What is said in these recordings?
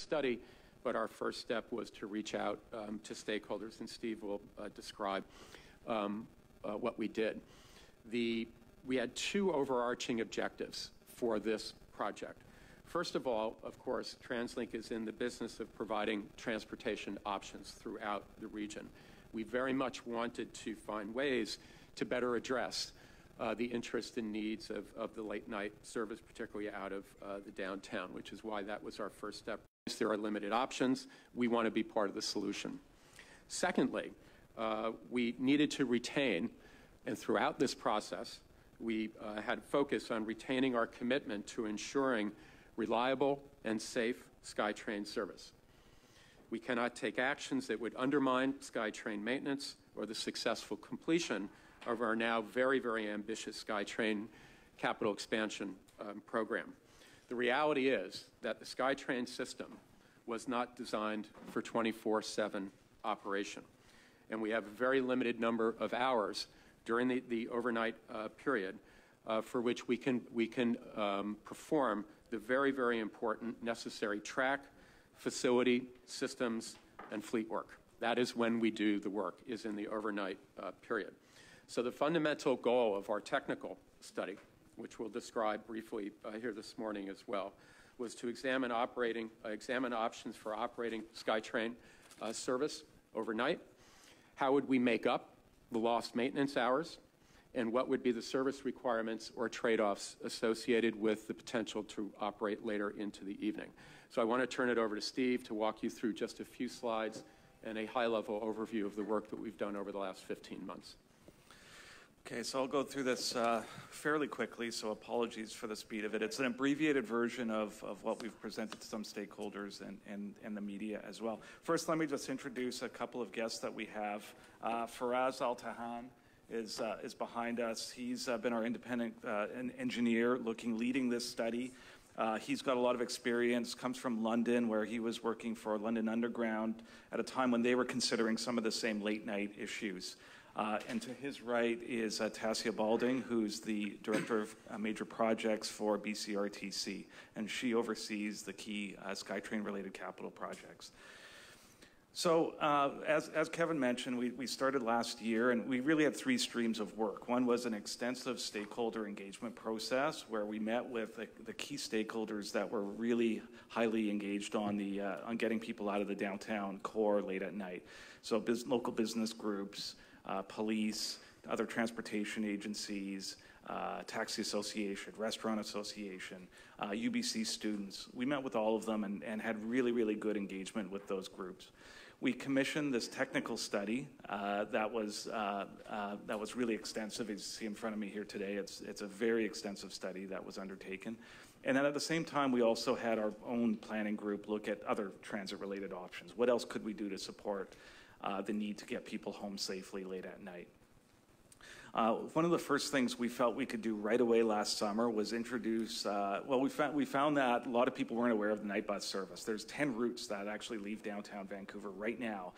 study, but our first step was to reach out to stakeholders, and Steve will describe what we did. We had two overarching objectives for this project. First of all, of course, Translink is in the business of providing transportation options throughout the region. We very much wanted to find ways to better address the interest and needs of the late night service, particularly out of the downtown, which is why that was our first step. There are limited options. We want to be part of the solution. Secondly, we needed to retain, and throughout this process, we had focus on retaining our commitment to ensuring reliable and safe SkyTrain service. We cannot take actions that would undermine SkyTrain maintenance or the successful completion of our now very, very ambitious SkyTrain capital expansion program. The reality is that the SkyTrain system was not designed for 24/7 operation, and we have a very limited number of hours during the overnight period for which we can perform the very, very important necessary track, facility, systems, and fleet work. That is when we do the work, is in the overnight period. So the fundamental goal of our technical study, which we'll describe briefly here this morning as well, was to examine options for operating SkyTrain service overnight. How would we make up the lost maintenance hours? And what would be the service requirements or trade-offs associated with the potential to operate later into the evening? So I want to turn it over to Steve to walk you through just a few slides and a high-level overview of the work that we've done over the last 15 months. Okay, so I'll go through this fairly quickly, so apologies for the speed of it. It's an abbreviated version of what we've presented to some stakeholders and the media as well. First, let me just introduce a couple of guests that we have. Faraz Al-Tahan is behind us. He's been our independent engineer leading this study. He's got a lot of experience, comes from London, where he was working for London Underground at a time when they were considering some of the same late night issues. And to his right is Tassia Balding, who's the Director of Major Projects for BCRTC, and she oversees the key SkyTrain-related capital projects. So as Kevin mentioned, we started last year, and we really had three streams of work. One was an extensive stakeholder engagement process where we met with the key stakeholders that were really highly engaged on getting people out of the downtown core late at night. So local business groups, police, other transportation agencies, taxi association, restaurant association, UBC students. We met with all of them and had really, really good engagement with those groups. We commissioned this technical study that was really extensive. As you see in front of me here today, it's a very extensive study that was undertaken. And then at the same time, we also had our own planning group look at other transit-related options. What else could we do to support the need to get people home safely late at night? One of the first things we felt we could do right away last summer was introduce, we found that a lot of people weren't aware of the night bus service. There's 10 routes that actually leave downtown Vancouver right now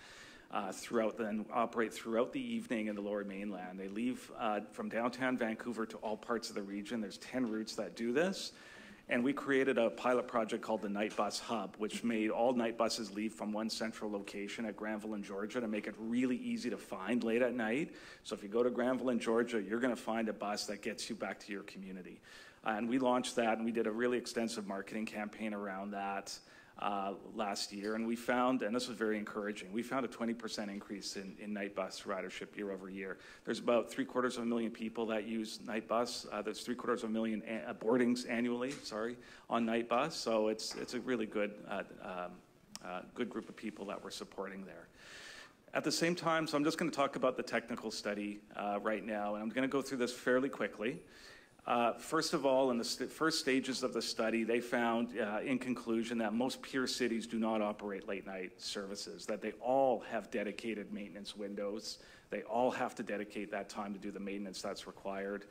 and operate throughout the evening in the Lower Mainland. They leave from downtown Vancouver to all parts of the region. There's 10 routes that do this. And we created a pilot project called the Night Bus Hub, which made all night buses leave from one central location at Granville in Georgia to make it really easy to find late at night. So if you go to Granville in Georgia, you're going to find a bus that gets you back to your community. And we launched that, and we did a really extensive marketing campaign around that last year, and we found, and this was very encouraging, we found a 20% increase in night bus ridership year over year. There's about 750,000 people that use night bus. There's 750,000 boardings annually, on night bus. So it's a really good group of people that we're supporting there. At the same time, so I'm just going to talk about the technical study right now, and I'm going to go through this fairly quickly. First of all, in the first stages of the study, they found in conclusion that most peer cities do not operate late night services, that they all have dedicated maintenance windows. They all have to dedicate that time to do the maintenance that's required.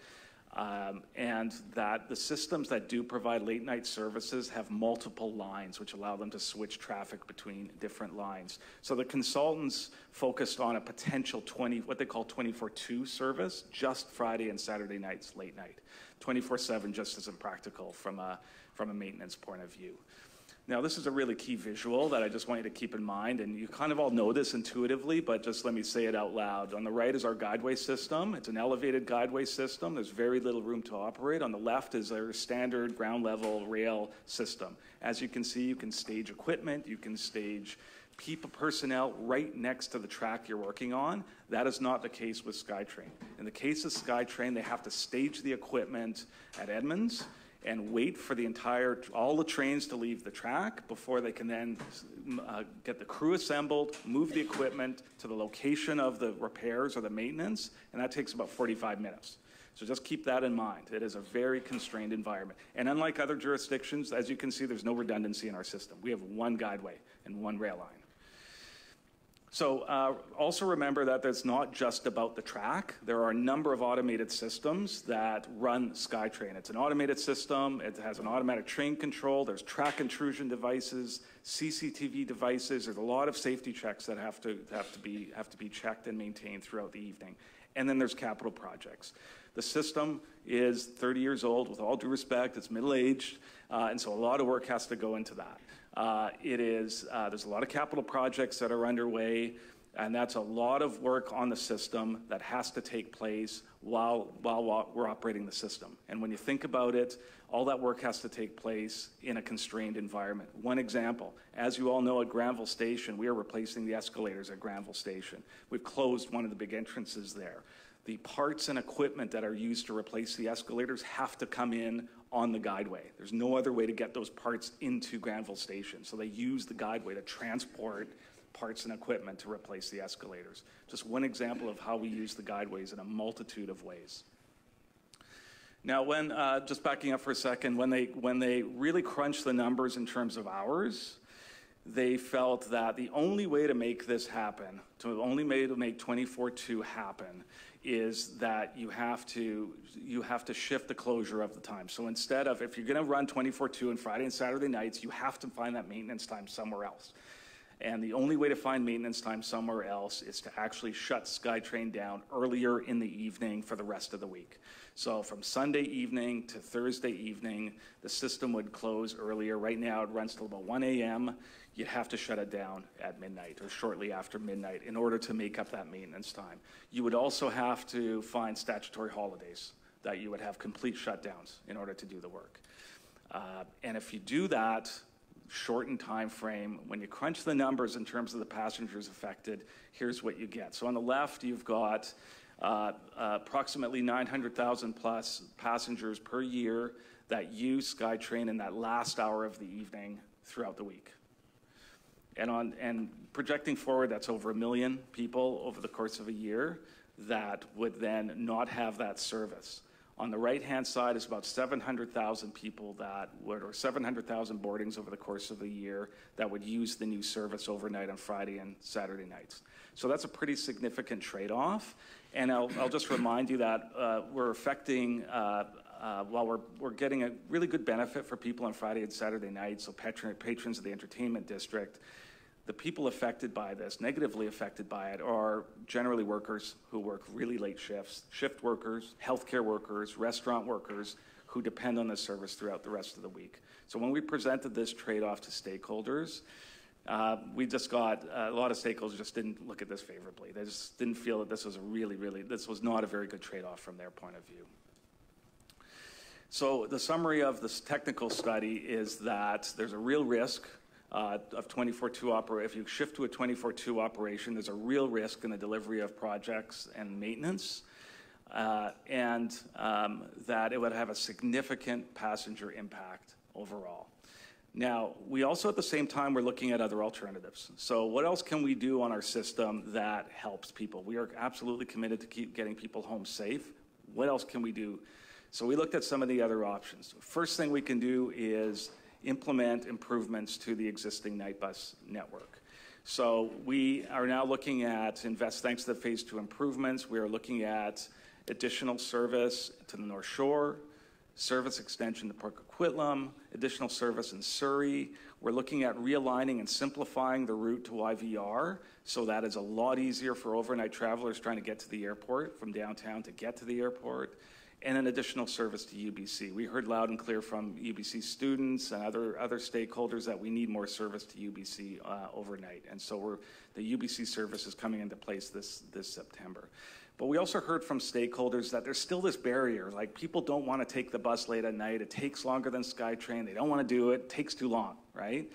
And that the systems that do provide late night services have multiple lines, which allow them to switch traffic between different lines. So the consultants focused on a potential what they call 24/2 service, just Friday and Saturday nights, late night. 24/7 just isn't practical from a maintenance point of view. Now, this is a really key visual that I just want you to keep in mind, and you kind of all know this intuitively, but just let me say it out loud. On the right is our guideway system. It's an elevated guideway system. There's very little room to operate. On the left is our standard ground level rail system. As you can see, you can stage equipment, you can stage personnel right next to the track you're working on. That is not the case with SkyTrain. In the case of SkyTrain, they have to stage the equipment at Edmonds and wait for all the trains to leave the track before they can then get the crew assembled, move the equipment to the location of the repairs or the maintenance, and that takes about 45 minutes. So just keep that in mind. It is a very constrained environment. And unlike other jurisdictions, as you can see, there's no redundancy in our system. We have one guideway and one rail line. So also remember that it's not just about the track. There are a number of automated systems that run SkyTrain. It's an automated system. It has an automatic train control. There's track intrusion devices, CCTV devices. There's a lot of safety checks that have to be checked and maintained throughout the evening. And then there's capital projects. The system is 30 years old, with all due respect. It's middle-aged, and so a lot of work has to go into that. There's a lot of capital projects that are underway, and that's a lot of work on the system that has to take place while we're operating the system. And when you think about it, all that work has to take place in a constrained environment. One example, as you all know, at Granville Station, we are replacing the escalators at Granville Station. We've closed one of the big entrances there. The parts and equipment that are used to replace the escalators have to come in on the guideway. There's no other way to get those parts into Granville Station. So they use the guideway to transport parts and equipment to replace the escalators. Just one example of how we use the guideways in a multitude of ways. Now, just backing up for a second, when they really crunched the numbers in terms of hours, they felt that the only way to make this happen, the only way to make 24/2 happen, is that you have to shift the closure of the time. So instead of, if you're going to run 24/2 on Friday and Saturday nights, you have to find that maintenance time somewhere else. And the only way to find maintenance time somewhere else is to actually shut SkyTrain down earlier in the evening for the rest of the week. So from Sunday evening to Thursday evening, the system would close earlier. Right now it runs till about 1 a.m. You'd have to shut it down at midnight or shortly after midnight in order to make up that maintenance time. You would also have to find statutory holidays that you would have complete shutdowns in order to do the work. And if you do that, shortened time frame, when you crunch the numbers in terms of the passengers affected, here's what you get. So on the left, you've got approximately 900,000 plus passengers per year that use SkyTrain in that last hour of the evening throughout the week. And projecting forward, that's over 1 million people over the course of a year that would then not have that service. On the right-hand side is about 700,000 people or 700,000 boardings over the course of the year that would use the new service overnight on Friday and Saturday nights. So that's a pretty significant trade-off. And I'll just remind you that we're affecting, while we're getting a really good benefit for people on Friday and Saturday nights, so patrons of the entertainment district, the people affected by this, negatively affected by it, are generally workers who work really late shifts, shift workers, healthcare workers, restaurant workers who depend on this service throughout the rest of the week. So when we presented this trade-off to stakeholders, we just got a lot of stakeholders just didn't look at this favorably. They just didn't feel that this was this was not a very good trade-off from their point of view. So the summary of this technical study is that there's a real risk of 24/2 operation. If you shift to a 24/2 operation, there's a real risk in the delivery of projects and maintenance, and that it would have a significant passenger impact overall. Now, we also at the same time, we're looking at other alternatives. So what else can we do on our system that helps people? We are absolutely committed to keep getting people home safe. What else can we do? So we looked at some of the other options. First thing we can do is implement improvements to the existing night bus network. So we are now looking at thanks to the phase 2 improvements, we are looking at additional service to the North Shore, service extension to Port Coquitlam, additional service in Surrey. We're looking at realigning and simplifying the route to YVR, so that is a lot easier for overnight travelers trying to get to the airport from downtown to get to the airport. and an additional service to UBC. We heard loud and clear from UBC students and other stakeholders that we need more service to UBC overnight. And so the UBC service is coming into place this September. But we also heard from stakeholders that there's still this barrier, like people don't want to take the bus late at night. It takes longer than SkyTrain. They don't want to do it. It takes too long, right?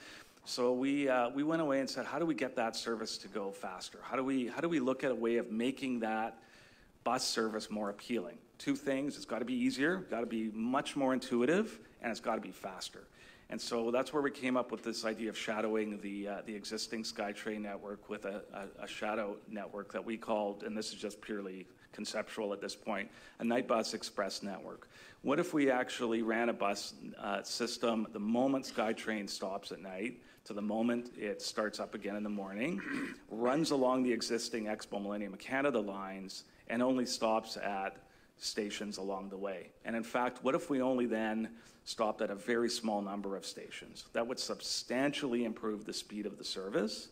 So we went away and said, how do we get that service to go faster? How do we look at a way of making that bus service more appealing? Two things: it's got to be easier, got to be much more intuitive, and it's got to be faster. And so that's where we came up with this idea of shadowing the existing SkyTrain network with a shadow network that we called, and this is just purely conceptual at this point, a night bus express network. What if we actually ran a bus system the moment SkyTrain stops at night to the moment it starts up again in the morning, runs along the existing Expo Millennium Canada lines, and only stops at stations along the way? And in fact, what if we only then stopped at a very small number of stations? That would substantially improve the speed of the service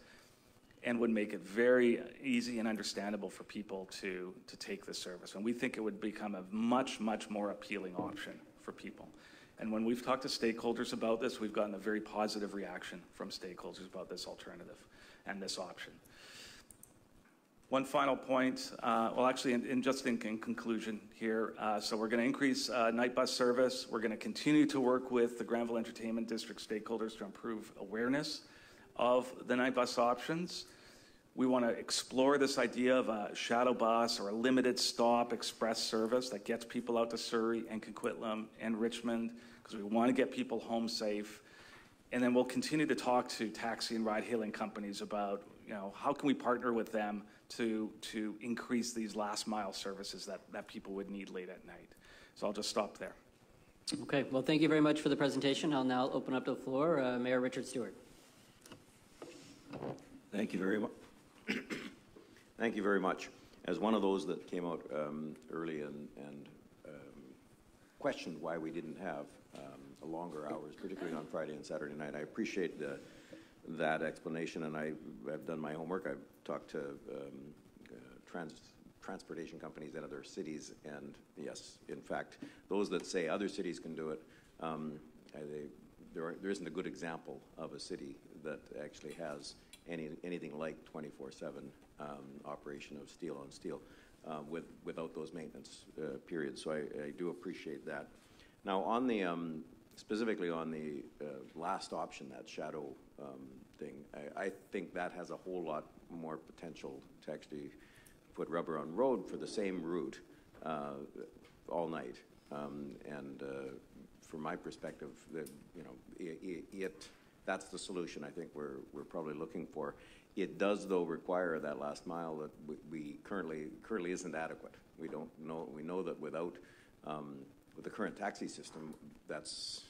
and would make it very easy and understandable for people to take the service. And we think it would become a much, much more appealing option for people. And when we've talked to stakeholders about this, we've gotten a very positive reaction from stakeholders about this alternative and this option. One final point, well, actually, in conclusion here, so we're going to increase night bus service. We're going to continue to work with the Granville Entertainment District stakeholders to improve awareness of the night bus options. We want to explore this idea of a shadow bus or a limited stop express service that gets people out to Surrey and Coquitlam and Richmond, because we want to get people home safe. And then we'll continue to talk to taxi and ride-hailing companies about, how can we partner with them to increase these last-mile services that people would need late at night. So I'll just stop there. Okay, well, thank you very much for the presentation. I'll now open up the floor. Mayor Richard Stewart. Thank you very much. Thank you very much. As one of those that came out early and questioned why we didn't have longer hours, particularly on Friday and Saturday night, I appreciate that explanation, and I've done my homework. I've talked to transportation companies in other cities, and yes, in fact, those that say other cities can do it, there isn't a good example of a city that actually has anything like 24/7 operation of steel on steel without those maintenance periods. So I do appreciate that. Now, on the specifically on the last option, that shadow thing, I think that has a whole lot more potential to actually put rubber on road for the same route all night. And from my perspective, that's the solution I think we're probably looking for. It does, though, require that last mile that we currently isn't adequate. We know that without with the current taxi system, that's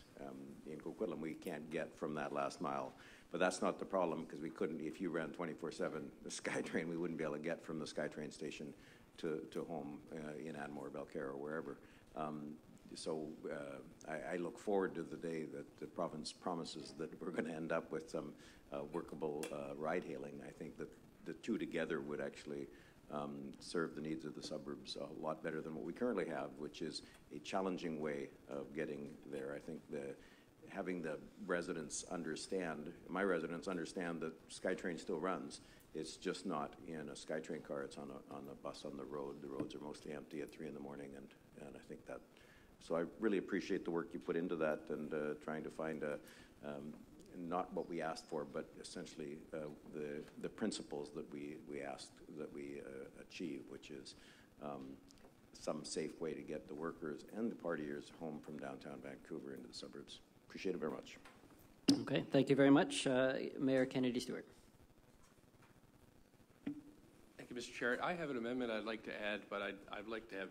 in Coquitlam, we can't get from that last mile. But that's not the problem, because we couldn't, if you ran 24/7 the SkyTrain, we wouldn't be able to get from the SkyTrain station to home in Anmore, Belcarre, or wherever. So I look forward to the day that the province promises that we're going to end up with some workable ride-hailing. I think that the two together would actually serve the needs of the suburbs a lot better than what we currently have, which is a challenging way of getting there. I think having the residents understand, my residents understand that SkyTrain still runs. It's just not in a SkyTrain car. It's on a bus on the road. The roads are mostly empty at 3 in the morning, and I think that. So I really appreciate the work you put into that, and trying to find not what we asked for, but essentially the principles that we asked that we achieve, which is some safe way to get the workers and the partiers home from downtown Vancouver into the suburbs. Appreciate it very much. Okay, thank you very much. Mayor Kennedy Stewart. Thank you, Mr. Chair. I have an amendment I'd like to add, but I'd like to have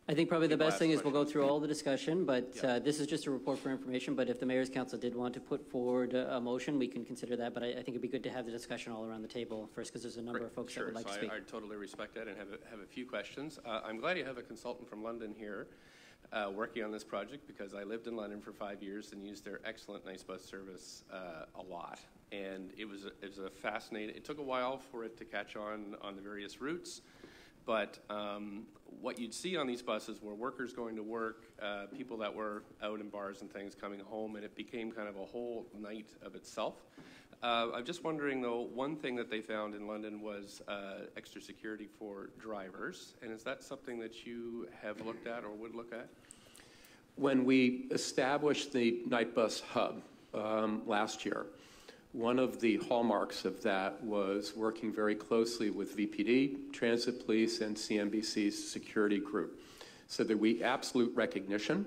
I think probably the best thing is we'll go questions. through all the discussion, but Yeah. this is just a report for information. But if the Mayor's Council did want to put forward a motion, we can consider that. But I think it'd be good to have the discussion all around the table first, because there's a number of folks that would like to speak. I totally respect that and have a few questions. I'm glad you have a consultant from London here working on this project, because I lived in London for 5 years and used their excellent night bus service a lot. And it was a fascinating. It took a while for it to catch on the various routes. But what you'd see on these buses were workers going to work, people that were out in bars and things coming home, and it became kind of a whole night of itself. I'm just wondering, though, one thing that they found in London was extra security for drivers, and is that something that you have looked at or would look at? When we established the night bus hub last year, one of the hallmarks of that was working very closely with VPD, Transit Police, and CNBC's security group, so that we absolute recognition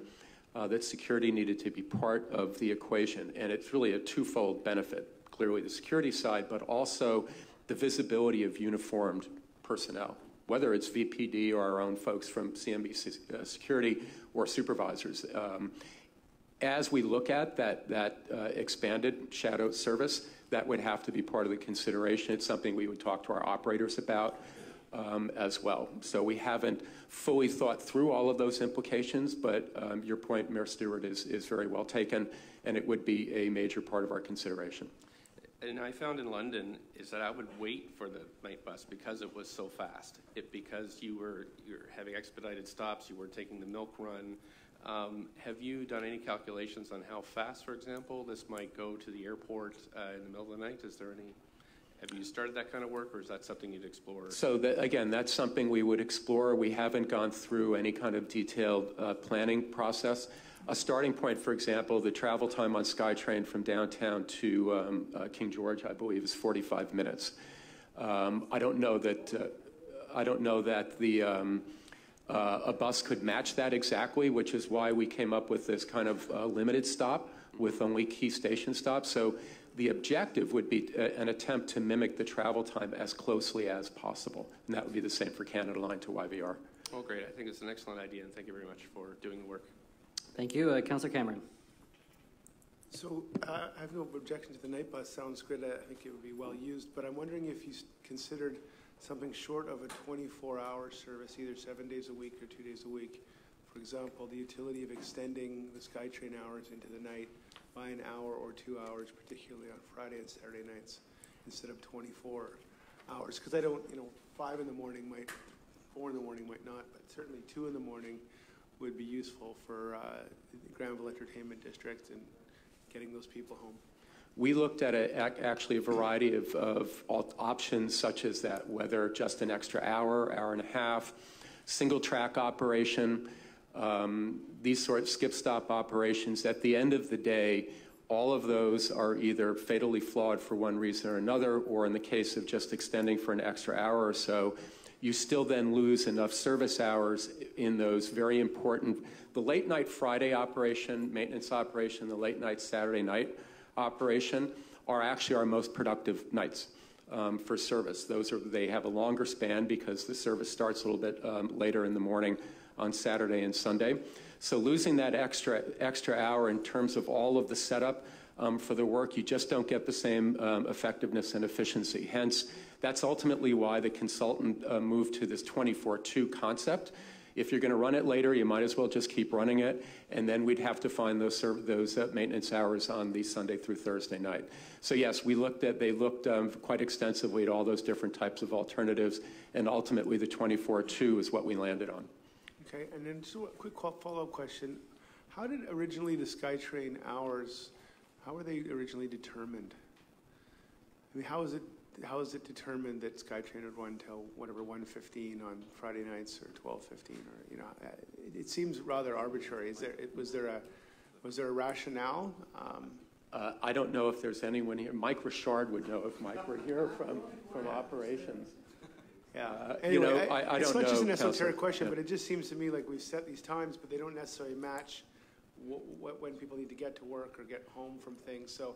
that security needed to be part of the equation. And it's really a twofold benefit, clearly the security side, but also the visibility of uniformed personnel, whether it's VPD or our own folks from CNBC security or supervisors. As we look at that expanded shadow service, that would have to be part of the consideration. It's something we would talk to our operators about as well. So we haven't fully thought through all of those implications, but your point, Mayor Stewart, is very well taken, and it would be a major part of our consideration. And I found in London is that I would wait for the night bus because it was so fast. Because you're having expedited stops, you were taking the milk run. Have you done any calculations on how fast, for example, this might go to the airport in the middle of the night? Have you started that kind of work, or is that something you'd explore? So again, that's something we would explore. We haven't gone through any kind of detailed planning process. A starting point, for example, the travel time on SkyTrain from downtown to King George, I believe, is 45 minutes. I don't know that a bus could match that exactly, which is why we came up with this kind of limited stop with only key station stops. So the objective would be an attempt to mimic the travel time as closely as possible, and that would be the same for Canada Line to YVR. Oh, great. I think it's an excellent idea, and thank you very much for doing the work. Thank you. Councillor Cameron. So I have no objection to the night bus. Sounds good. I think it would be well used, but I'm wondering if you considered something short of a 24-hour service, either 7 days a week or 2 days a week. For example, the utility of extending the SkyTrain hours into the night by an hour or 2 hours, particularly on Friday and Saturday nights, instead of 24 hours. Because I don't, 5 in the morning might, 4 in the morning might not, but certainly 2 in the morning would be useful for the Granville Entertainment District and getting those people home. We looked at actually a variety of options such as that, whether just an extra hour, hour and a half, single track operation, these sort of skip stop operations. At the end of the day, all of those are either fatally flawed for one reason or another, or in the case of just extending for an extra hour or so, you still then lose enough service hours in those very important, the late night Friday operation, maintenance operation, the late night Saturday night operation are actually our most productive nights for service. They have a longer span because the service starts a little bit later in the morning on Saturday and Sunday. So losing that extra hour in terms of all of the setup for the work, you just don't get the same effectiveness and efficiency. Hence, that's ultimately why the consultant moved to this 24/2 concept. If you're going to run it later, you might as well just keep running it, and then we'd have to find those maintenance hours on the Sunday through Thursday night. So yes, they looked quite extensively at all those different types of alternatives, and ultimately the 24/2 is what we landed on. Okay, and then just a quick follow-up question. How did originally the SkyTrain hours, how were they originally determined? I mean, how is it determined that SkyTrain would run until whatever 1:15 on Friday nights or 12:15, or it seems rather arbitrary. Was there a rationale? I don't know if there's anyone here. Mike Richard would know if Mike were here from operations. Yeah. Anyway, I don't know. It's not just an esoteric Councillor. question, Yeah. but it just seems to me like we've set these times, but they don't necessarily match when people need to get to work or get home from things. So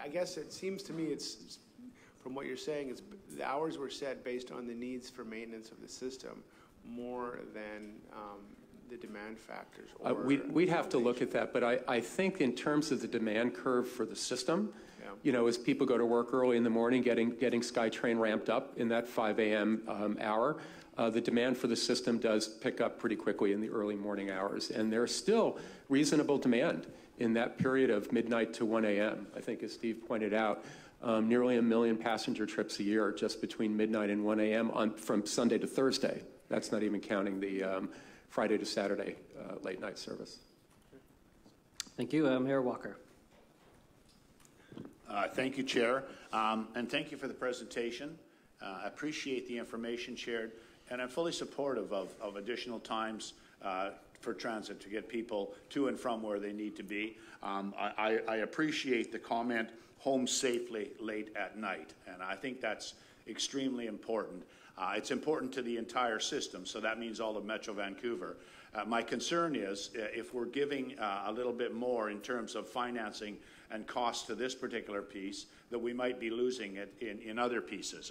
I guess it seems to me it's from what you're saying, the hours were set based on the needs for maintenance of the system more than the demand factors. We'd have to look at that, but I think in terms of the demand curve for the system, as people go to work early in the morning, getting SkyTrain ramped up in that 5 a.m. Hour, the demand for the system does pick up pretty quickly in the early morning hours. And there's still reasonable demand in that period of midnight to 1 a.m. I think, as Steve pointed out, nearly 1 million passenger trips a year just between midnight and 1 a.m. from Sunday to Thursday. That's not even counting the Friday to Saturday late night service. Thank you. Mayor Walker. Thank you, Chair, and thank you for the presentation. I appreciate the information shared, and I'm fully supportive of additional times for transit to get people to and from where they need to be. I appreciate the comment, home safely late at night, and I think that's extremely important. It's important to the entire system, so that means all of Metro Vancouver. My concern is if we're giving a little bit more in terms of financing and cost to this particular piece, that we might be losing it in other pieces.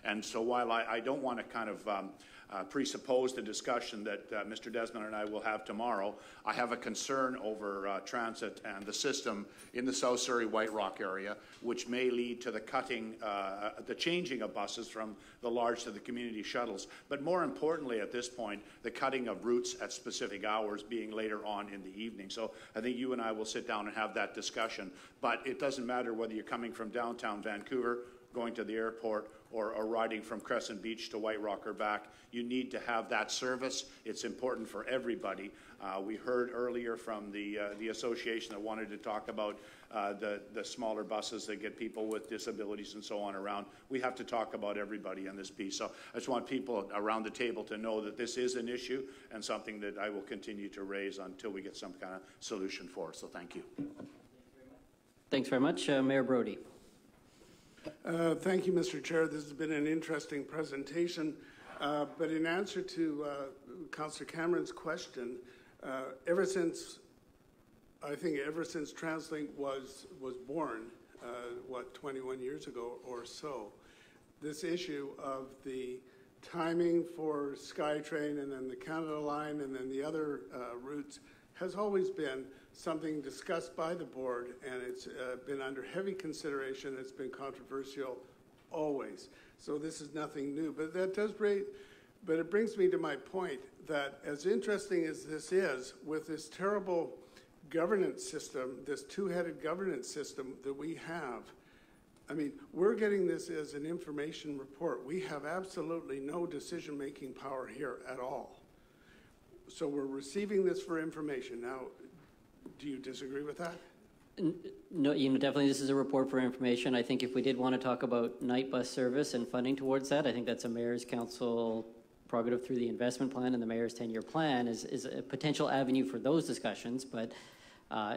And so while I don't want to kind of presuppose the discussion that Mr. Desmond and I will have tomorrow, I have a concern over transit and the system in the South Surrey White Rock area, which may lead to the changing of buses from the large to the community shuttles. But more importantly at this point, the cutting of routes at specific hours being later on in the evening. So I think you and I will sit down and have that discussion. But it doesn't matter whether you're coming from downtown Vancouver, going to the airport, or riding from Crescent Beach to White Rock or back. You need to have that service. It's important for everybody. We heard earlier from the association that wanted to talk about the smaller buses that get people with disabilities and so on around. We have to talk about everybody on this piece. So I just want people around the table to know that this is an issue and something that I will continue to raise until we get some kind of solution for. So thank you. Thanks very much. Mayor Brody. Thank you, Mr. Chair. This has been an interesting presentation. But in answer to Councillor Cameron's question, ever since Translink was born, 21 years ago or so, this issue of the timing for SkyTrain and then the Canada Line and then the other routes has always been something discussed by the board, and it's been under heavy consideration. It's been controversial always. So this is nothing new. But it brings me to my point that as interesting as this is, with this terrible governance system, this two-headed governance system that we have, I mean, we're getting this as an information report. We have absolutely no decision-making power here at all. So we're receiving this for information. Now, do you disagree with that? No, definitely this is a report for information. I think if we did want to talk about night bus service and funding towards that, I think that's a mayor's council prerogative through the investment plan, and the mayor's 10-year plan is a potential avenue for those discussions. But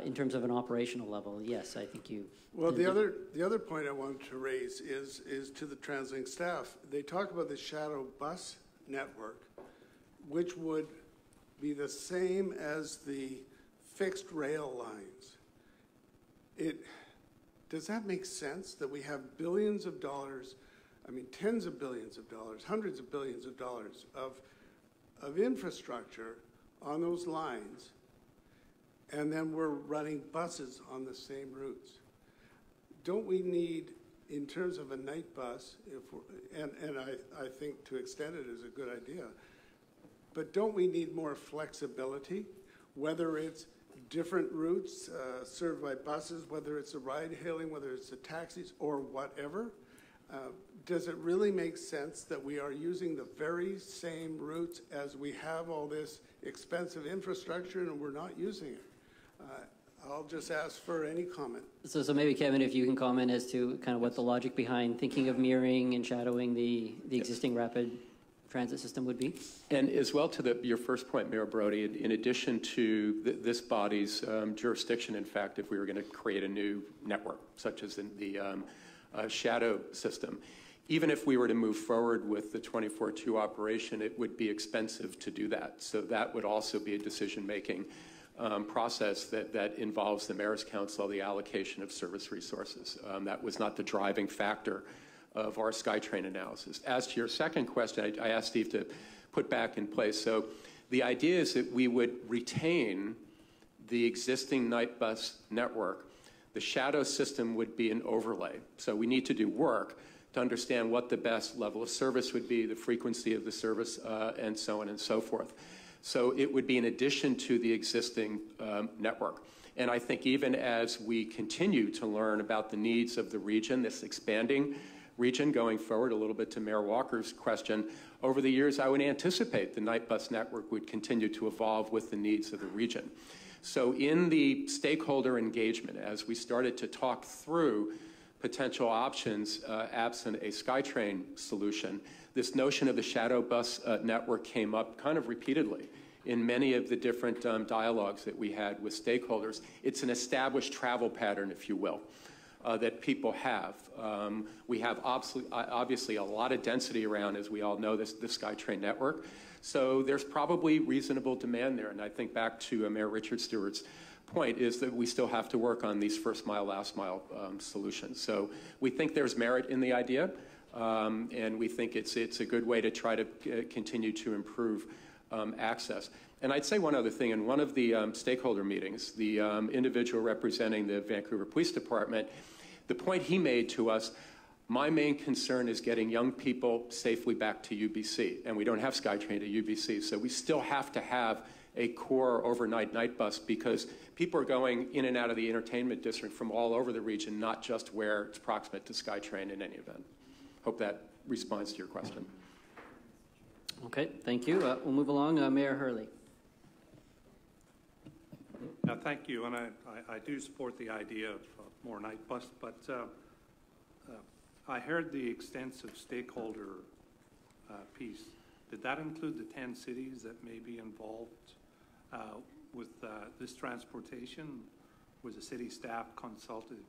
in terms of an operational level, yes, I think you. Well, the other point I wanted to raise is to the Translink staff. They talk about the shadow bus network, which would be the same as the fixed rail lines. Does that make sense that we have billions of dollars, I mean tens of billions of dollars, hundreds of billions of dollars of infrastructure on those lines, and then we're running buses on the same routes? Don't we need, in terms of a night bus, and I think to extend it is a good idea, but don't we need more flexibility, whether it's different routes served by buses, whether it's a ride-hailing, whether it's the taxis, or whatever? Does it really make sense that we are using the very same routes as we have all this expensive infrastructure and we're not using it? I'll just ask for any comment. So maybe, Kevin, if you can comment as to kind of what the logic behind thinking of mirroring and shadowing the existing rapid transit system would be. And as well to your first point, Mayor Brody, in addition to this body's jurisdiction, in fact, if we were going to create a new network, such as in the shadow system, even if we were to move forward with the 24/2 operation, it would be expensive to do that. So that would also be a decision-making process that involves the Mayor's Council, the allocation of service resources. That was not the driving factor of our SkyTrain analysis. As to your second question, I asked Steve to put back in place. So the idea is that we would retain the existing night bus network. The shadow system would be an overlay. So we need to do work to understand what the best level of service would be, the frequency of the service, and so on and so forth. So it would be in addition to the existing network. And I think even as we continue to learn about the needs of the region, this expanding region going forward, a little bit to Mayor Walker's question. Over the years, I would anticipate the night bus network would continue to evolve with the needs of the region. So in the stakeholder engagement, as we started to talk through potential options absent a SkyTrain solution, this notion of the shadow bus network came up kind of repeatedly in many of the different dialogues that we had with stakeholders. It's an established travel pattern, if you will, that people have. We have obviously a lot of density around, as we all know, the SkyTrain network. So there's probably reasonable demand there. And I think back to Mayor Richard Stewart's point is that we still have to work on these first mile, last mile solutions. So we think there's merit in the idea, and we think it's a good way to try to continue to improve access. And I'd say one other thing. In one of the stakeholder meetings, the individual representing the Vancouver Police Department, the point he made to us, my main concern is getting young people safely back to UBC, and we don't have SkyTrain to UBC, so we still have to have a core overnight night bus because people are going in and out of the entertainment district from all over the region, not just where it's proximate to SkyTrain in any event. Hope that responds to your question. Okay, thank you. We'll move along. Mayor Hurley. Thank you, and I do support the idea of more night bus, but I heard the extensive stakeholder piece. Did that include the 10 cities that may be involved with this transportation? Was the city staff consulted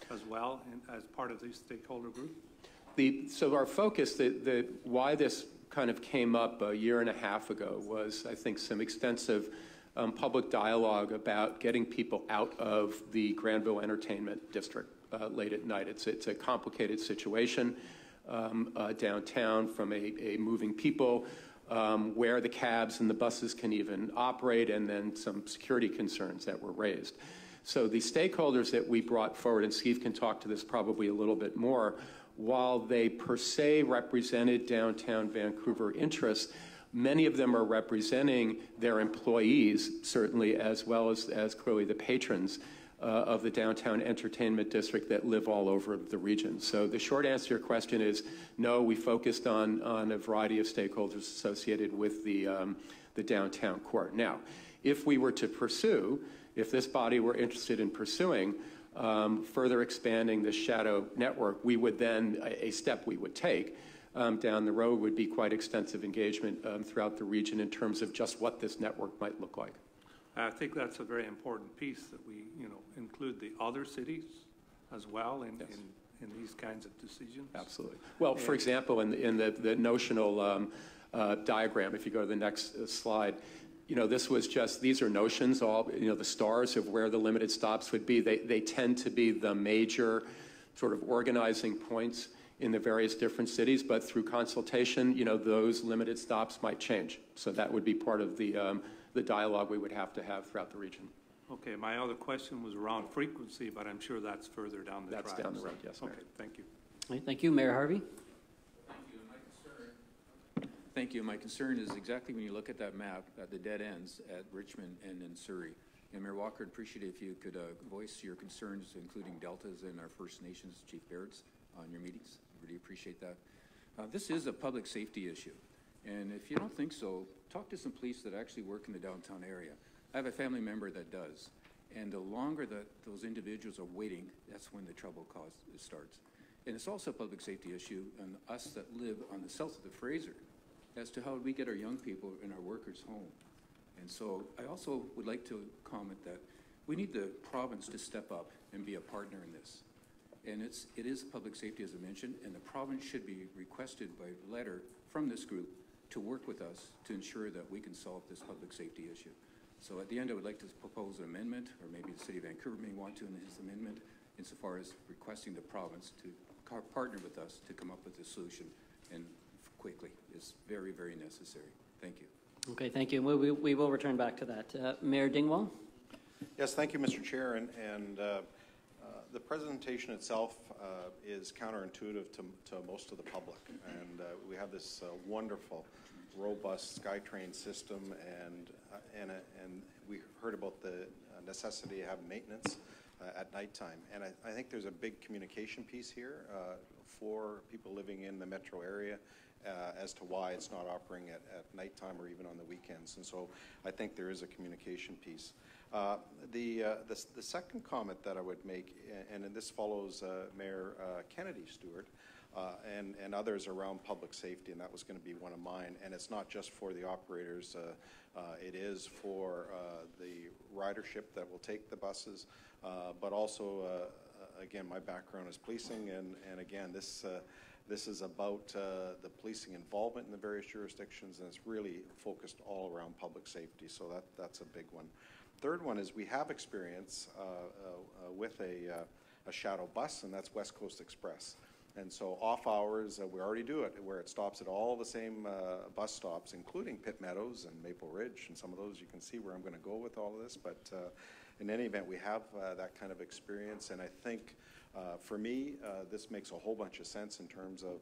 as well as part of the stakeholder group? So our focus, why this kind of came up a year and a half ago was, I think, some extensive public dialogue about getting people out of the Granville Entertainment District late at night. It's a complicated situation downtown from a moving people, where the cabs and the buses can even operate, and then some security concerns that were raised. So the stakeholders that we brought forward, and Steve can talk to this probably a little bit more, while they per se represented downtown Vancouver interests, many of them are representing their employees, certainly, as well as clearly the patrons of the downtown entertainment district that live all over the region. So the short answer to your question is no, we focused on a variety of stakeholders associated with the downtown core. Now, if we were to pursue, if this body were interested in pursuing further expanding the shadow network, we would then, a step we would take down the road would be quite extensive engagement throughout the region in terms of just what this network might look like. I think that's a very important piece that we, include the other cities as well in these kinds of decisions. Absolutely. Well, for example, in the notional diagram, if you go to the next slide, this was just, these are notions, all, the stars of where the limited stops would be. They tend to be the major sort of organizing points in the various different cities, but through consultation, those limited stops might change. So that would be part of the dialogue we would have to have throughout the region. Okay, my other question was around frequency, but I'm sure that's further down the track. That's down the road, yes, Mayor. Okay, thank you. All right, thank you. Mayor Harvey. Thank you. My concern is exactly when you look at that map at the dead ends at Richmond and in Surrey. And Mayor Walker, I'd appreciate it if you could voice your concerns, including Deltas and our First Nations Chief Bairds, on your meetings. Really appreciate that. This is a public safety issue. And if you don't think so, talk to some police that actually work in the downtown area. I have a family member that does. And the longer that those individuals are waiting, that's when the trouble starts. And it's also a public safety issue on us that live on the south of the Fraser as to how we get our young people and our workers home. And so I also would like to comment that we need the province to step up and be a partner in this. And it is public safety, as I mentioned, and the province should be requested by letter from this group to work with us to ensure that we can solve this public safety issue. So at the end, I would like to propose an amendment, or maybe the City of Vancouver may want to in his amendment, insofar as requesting the province to partner with us to come up with a solution, and quickly. It's very, very necessary. Thank you. Okay, thank you. We will return back to that. Mayor Dingwall. Yes, thank you, Mr. Chair. And the presentation itself is counterintuitive to most of the public. And we have this wonderful, robust SkyTrain system, and we heard about the necessity to have maintenance. at nighttime. And I think there's a big communication piece here for people living in the metro area as to why it's not operating at nighttime or even on the weekends. And so I think there is a communication piece. The second comment that I would make, and this follows Mayor Kennedy Stewart and others around public safety, and that was going to be one of mine. And it's not just for the operators, it is for the ridership that will take the buses, but also, again, my background is policing, and again, this is about the policing involvement in the various jurisdictions, and it's really focused all around public safety, so that's a big one. Third one is we have experience with a shadow bus, and that's West Coast Express. And so off hours, we already do it, where it stops at all the same bus stops, including Pitt Meadows and Maple Ridge, and some of those you can see where I'm going to go with all of this. But in any event, we have that kind of experience, and I think for me, this makes a whole bunch of sense in terms of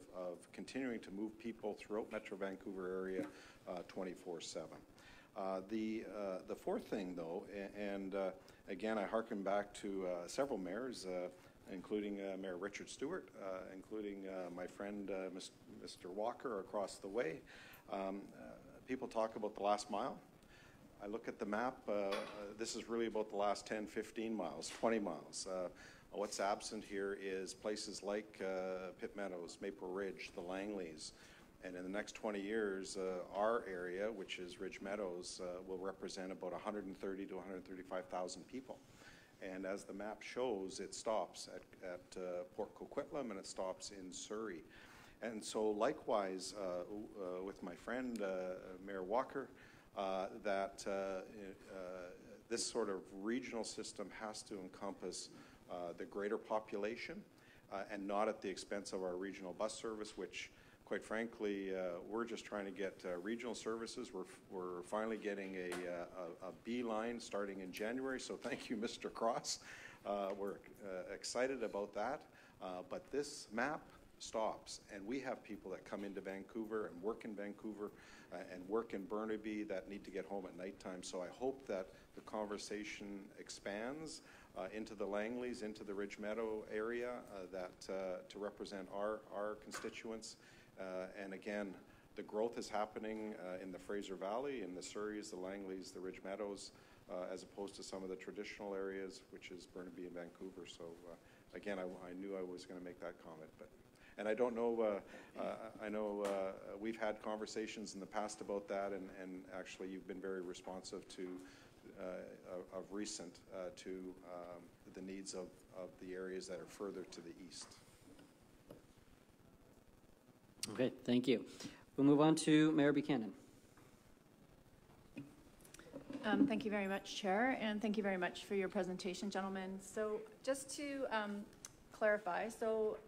continuing to move people throughout Metro Vancouver area 24/7. The fourth thing, though, and again, I hearken back to several mayors, including Mayor Richard Stewart, including my friend Mr. Walker across the way. People talk about the last mile. I look at the map, this is really about the last 10, 15 miles, 20 miles. What's absent here is places like Pitt Meadows, Maple Ridge, the Langleys, and in the next 20 years, our area, which is Ridge Meadows, will represent about 130 to 135,000 people. And as the map shows, it stops at Port Coquitlam and it stops in Surrey. And so likewise, with my friend Mayor Walker, that this sort of regional system has to encompass the greater population and not at the expense of our regional bus service, which quite frankly, we're just trying to get regional services. We're finally getting a B line starting in January, so thank you, Mr. Cross. We're excited about that, but this map stops, and we have people that come into Vancouver and work in Vancouver and work in Burnaby that need to get home at nighttime. So I hope that the conversation expands into the Langleys, into the Ridge Meadow area, to represent our constituents. And again, the growth is happening in the Fraser Valley, in the Surreys, the Langleys, the Ridge Meadows, as opposed to some of the traditional areas, which is Burnaby and Vancouver. So again, I knew I was going to make that comment. And I don't know, I know we've had conversations in the past about that, and actually you've been very responsive to, of recent, to the needs of the areas that are further to the east. Okay, thank you. We'll move on to Mayor Buchanan. Thank you very much, Chair, and thank you very much for your presentation, gentlemen. So just to clarify, so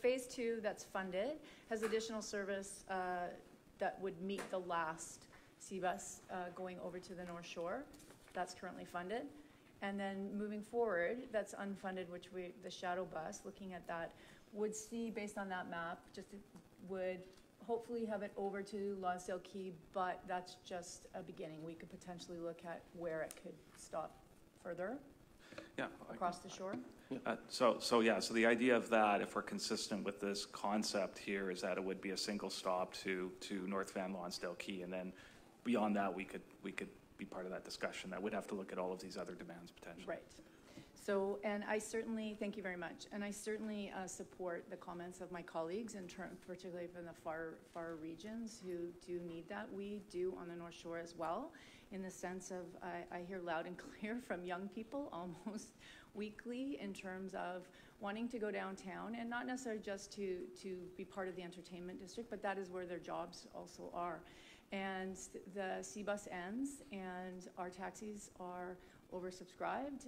phase 2 that's funded has additional service that would meet the last C-bus going over to the North Shore. That's currently funded. And then moving forward, that's unfunded, which the shadow bus, looking at that, would see, based on that map, would hopefully have it over to Lonsdale Quay, but that's just a beginning. We could potentially look at where it could stop further across the shore. So the idea of that, if we're consistent with this concept here, is that it would be a single stop to North Van Lonsdale Quay, and then beyond that, we could be part of that discussion. That would have to look at all of these other demands potentially. Right. So, and I certainly, thank you very much, and I certainly support the comments of my colleagues, particularly from the far regions who do need that. We do on the North Shore as well, in the sense of I hear loud and clear from young people almost weekly in terms of wanting to go downtown, and not necessarily just to be part of the entertainment district, but that is where their jobs also are. And the C-bus ends, and our taxis are oversubscribed.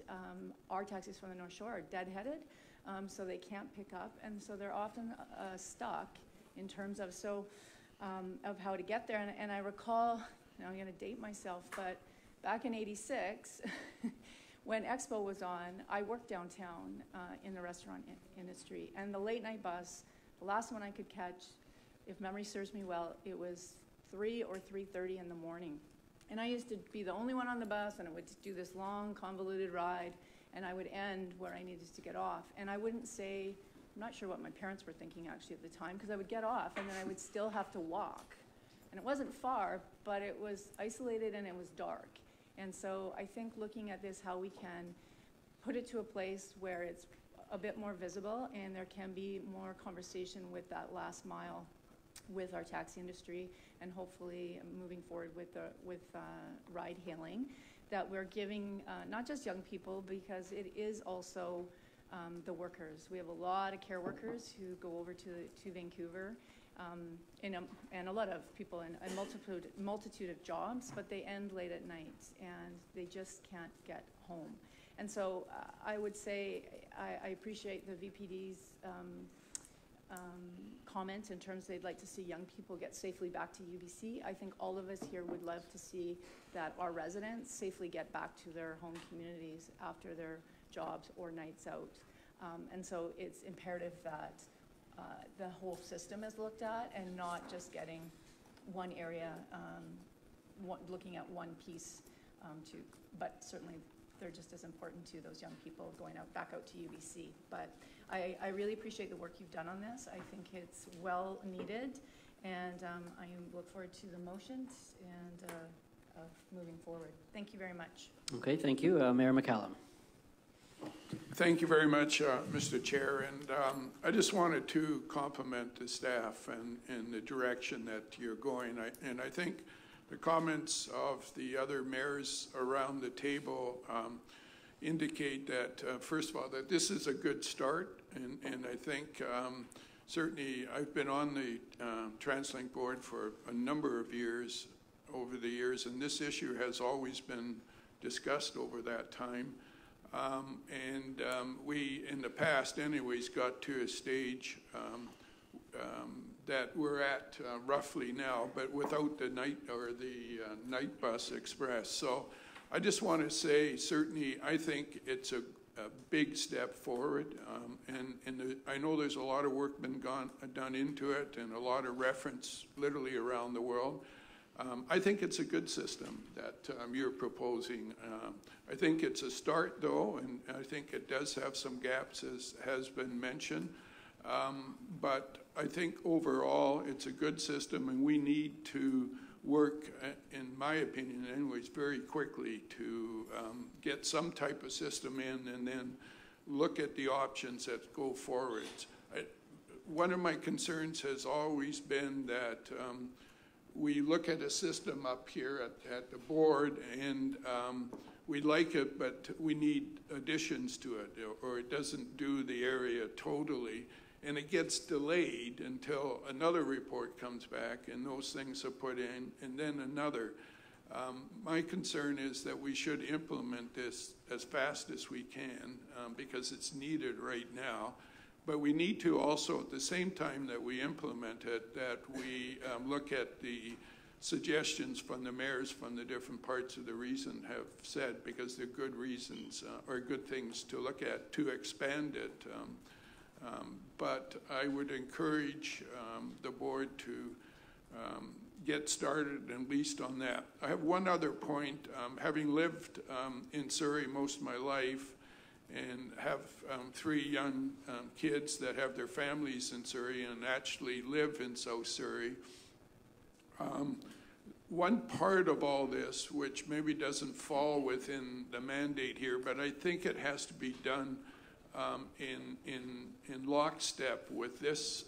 Our taxis from the North Shore are deadheaded, so they can't pick up, and so they're often stuck in terms of of how to get there. And I recall, now I'm going to date myself, but back in '86, when Expo was on, I worked downtown in the restaurant industry, and the late night bus, the last one I could catch, if memory serves me well, it was 3 or 3:30 in the morning. And I used to be the only one on the bus, and it would do this long, convoluted ride. and I would end where I needed to get off. And I wouldn't say, I'm not sure what my parents were thinking actually at the time, because I would get off and then I would still have to walk. And it wasn't far, but it was isolated and it was dark. And so I think looking at this, how we can put it to a place where it's a bit more visible and there can be more conversation with that last mile with our taxi industry, and hopefully moving forward with ride hailing, that we're giving not just young people, because it is also the workers. We have a lot of care workers who go over to Vancouver, and a lot of people in a multitude of jobs, but they end late at night and they just can't get home. And so I would say I appreciate the VPD's comment in terms they'd like to see young people get safely back to UBC. I think all of us here would love to see that our residents safely get back to their home communities after their jobs or nights out. And so it's imperative that the whole system is looked at and not just getting one area, looking at one piece, but certainly they're just as important to those young people going back out to UBC. But I really appreciate the work you've done on this. I think it's well needed, and I look forward to the motions and of moving forward. Thank you very much. Okay, thank you. Mayor McCallum. Thank you very much, Mr. Chair. And I just wanted to compliment the staff and the direction that you're going. And I think the comments of the other mayors around the table indicate that, first of all, that this is a good start. And I think certainly I've been on the Translink board for a number of years over the years, and this issue has always been discussed over that time. We, in the past anyways, got to a stage that we're at roughly now, but without the night bus express. So I just want to say, certainly, I think it's a big step forward. I know there's a lot of work been done into it and a lot of reference literally around the world. I think it's a good system that you're proposing. I think it's a start, though, and I think it does have some gaps, as has been mentioned. But I think overall it's a good system, and we need to work, in my opinion anyways, very quickly to get some type of system in and then look at the options that go forward. One of my concerns has always been that we look at a system up here at the board and we like it, but we need additions to it, or it doesn't do the area totally. And it gets delayed until another report comes back and those things are put in, and then another. My concern is that we should implement this as fast as we can because it's needed right now. But we need to also, at the same time that we implement it, that we look at the suggestions from the mayors from the different parts of the region have said, because they're good reasons or good things to look at to expand it. But I would encourage the board to get started at least on that. I have one other point. Having lived in Surrey most of my life, and have 3 young kids that have their families in Surrey and actually live in South Surrey. One part of all this, which maybe doesn't fall within the mandate here, but I think it has to be done in lockstep with this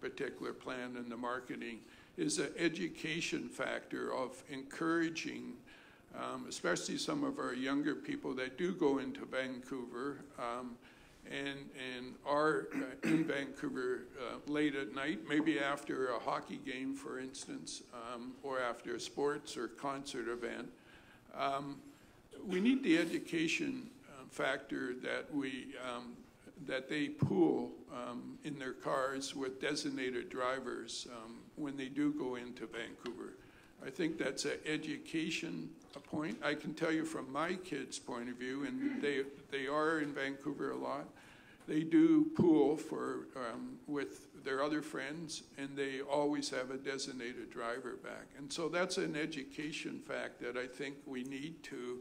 particular plan and the marketing, is an education factor of encouraging especially some of our younger people that do go into Vancouver and are in Vancouver late at night, maybe after a hockey game, for instance, or after a sports or concert event. We need the education factor that they pool in their cars with designated drivers when they do go into Vancouver. I think that's an education point. I can tell you from my kids' point of view, and they are in Vancouver a lot, they do pool with their other friends, and they always have a designated driver back. And so that's an education fact that I think we need to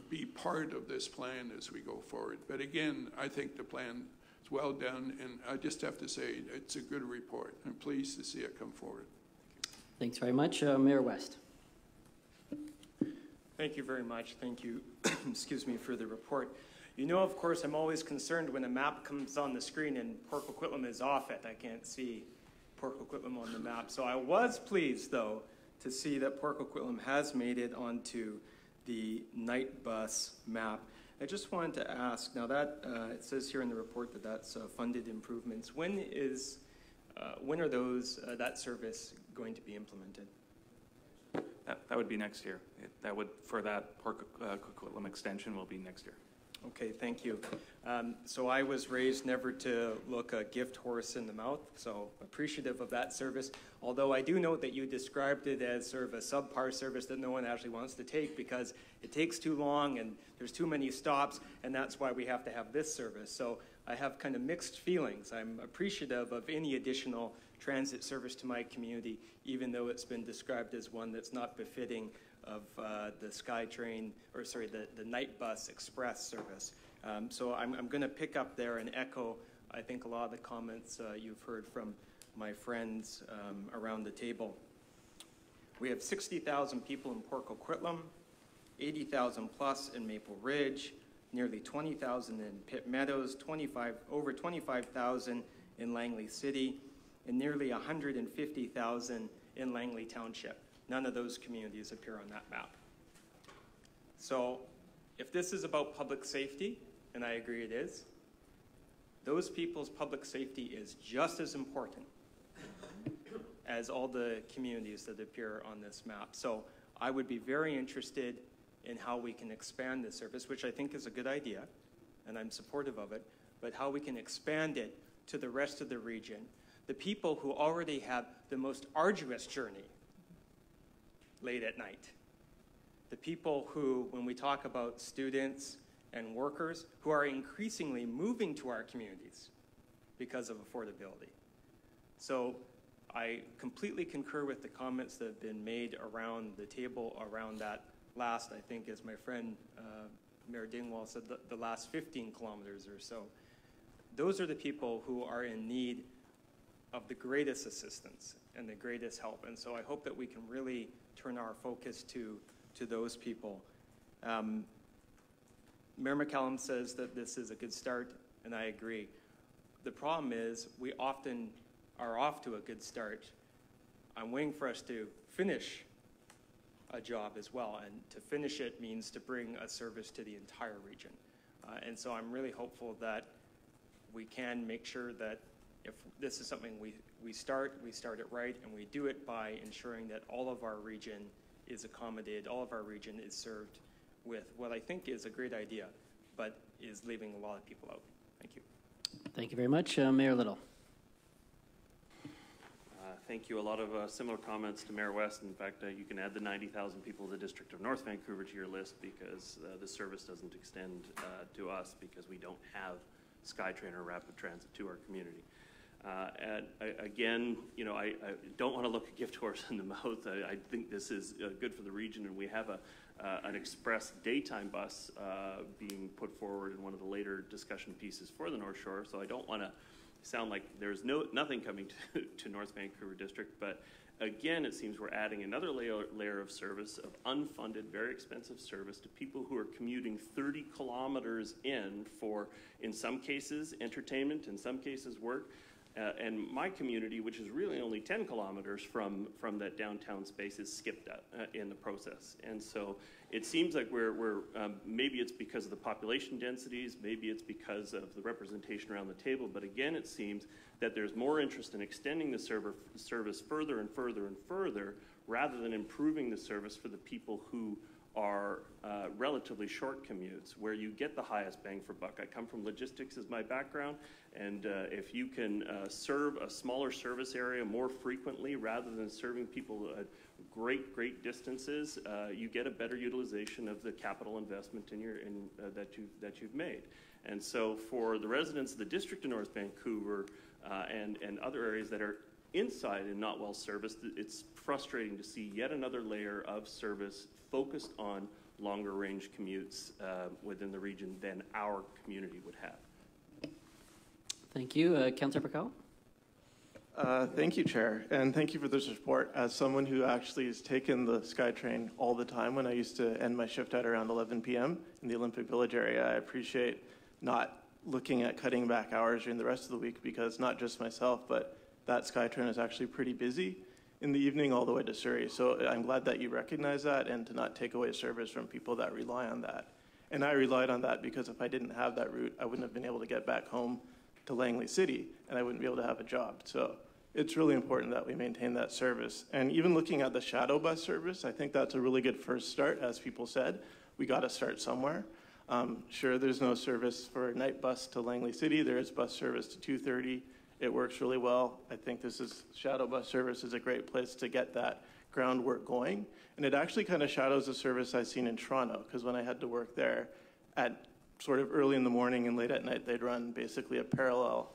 be part of this plan as we go forward. But again, I think the plan is well done, and I just have to say it's a good report. I'm pleased to see it come forward. Thanks very much. Mayor West. Thank you very much. Thank you, excuse me, for the report. You know, of course, I'm always concerned when a map comes on the screen and Port Coquitlam is off it. I can't see Port Coquitlam on the map. So I was pleased, though, to see that Port Coquitlam has made it onto the night bus map. I just wanted to ask, now that it says here in the report that that's funded improvements. When are those that service going to be implemented? That would be next year. For that Port Coquitlam extension will be next year. Okay, thank you. So I was raised never to look a gift horse in the mouth, so appreciative of that service. Although I do note that you described it as sort of a subpar service that no one actually wants to take because it takes too long and there's too many stops, and that's why we have to have this service. So I have kind of mixed feelings. I'm appreciative of any additional transit service to my community, even though it's been described as one that's not befitting of the SkyTrain, or sorry, the Night Bus Express service. So I'm going to pick up there and echo, I think, a lot of the comments you've heard from my friends around the table. We have 60,000 people in Port Coquitlam, 80,000 plus in Maple Ridge, nearly 20,000 in Pitt Meadows, over 25,000 in Langley City, and nearly 150,000 in Langley Township. None of those communities appear on that map. So if this is about public safety, and I agree it is, those people's public safety is just as important as all the communities that appear on this map. So I would be very interested in how we can expand this service, which I think is a good idea, and I'm supportive of it, but how we can expand it to the rest of the region. The people who already have the most arduous journey late at night. The people who, when we talk about students and workers, who are increasingly moving to our communities because of affordability. So I completely concur with the comments that have been made around the table around that last, I think, as my friend Mayor Dingwall said, the last 15 kilometers or so. Those are the people who are in need of the greatest assistance and the greatest help. And so I hope that we can really turn our focus to those people. Mayor McCallum says that this is a good start, and I agree. The problem is we often are off to a good start. I'm waiting for us to finish a job as well, and to finish it means to bring a service to the entire region. And so I'm really hopeful that we can make sure that if this is something we start it right, and we do it by ensuring that all of our region is accommodated, all of our region is served with what I think is a great idea, but is leaving a lot of people out. Thank you. Thank you very much. Mayor Little. Thank you. A lot of similar comments to Mayor West. In fact, you can add the 90,000 people of the District of North Vancouver to your list, because the service doesn't extend to us because we don't have SkyTrain or rapid transit to our community. And again, you know, I don't want to look a gift horse in the mouth. I think this is good for the region, and we have an express daytime bus being put forward in one of the later discussion pieces for the North Shore. So I don't want to sound like there's nothing coming to North Vancouver District, but again, it seems we're adding another layer of service, of unfunded, very expensive service to people who are commuting 30 kilometers for, in some cases, entertainment, in some cases, work. And my community, which is really only 10 kilometers from that downtown space, is skipped in the process. And so it seems like we're maybe it's because of the population densities, maybe it's because of the representation around the table, but again, it seems that there's more interest in extending the service further and further and further, rather than improving the service for the people who are relatively short commutes, where you get the highest bang for buck. I come from logistics as my background, and if you can serve a smaller service area more frequently, rather than serving people at great distances, you get a better utilization of the capital investment that you've made. And so for the residents of the District of North Vancouver and other areas that are inside and not well serviced, it's frustrating to see yet another layer of service focused on longer range commutes within the region than our community would have. Thank you. Councillor Pacao? Thank you, Chair, and thank you for this report. As someone who actually has taken the SkyTrain all the time when I used to end my shift at around 11 p.m. in the Olympic Village area, I appreciate not looking at cutting back hours during the rest of the week, because not just myself, but that SkyTrain is actually pretty busy in the evening all the way to Surrey. So I'm glad that you recognize that and to not take away service from people that rely on that. And I relied on that because if I didn't have that route, I wouldn't have been able to get back home to Langley City, and I wouldn't be able to have a job. So it's really important that we maintain that service. And even looking at the shadow bus service, I think that's a really good first start. As people said, we got to start somewhere. Sure, there's no service for a night bus to Langley City. There is bus service to 2:30. It works really well. I think shadow bus service is a great place to get that groundwork going. And it actually kind of shadows the service I've seen in Toronto, because when I had to work there at sort of early in the morning and late at night, they'd run basically a parallel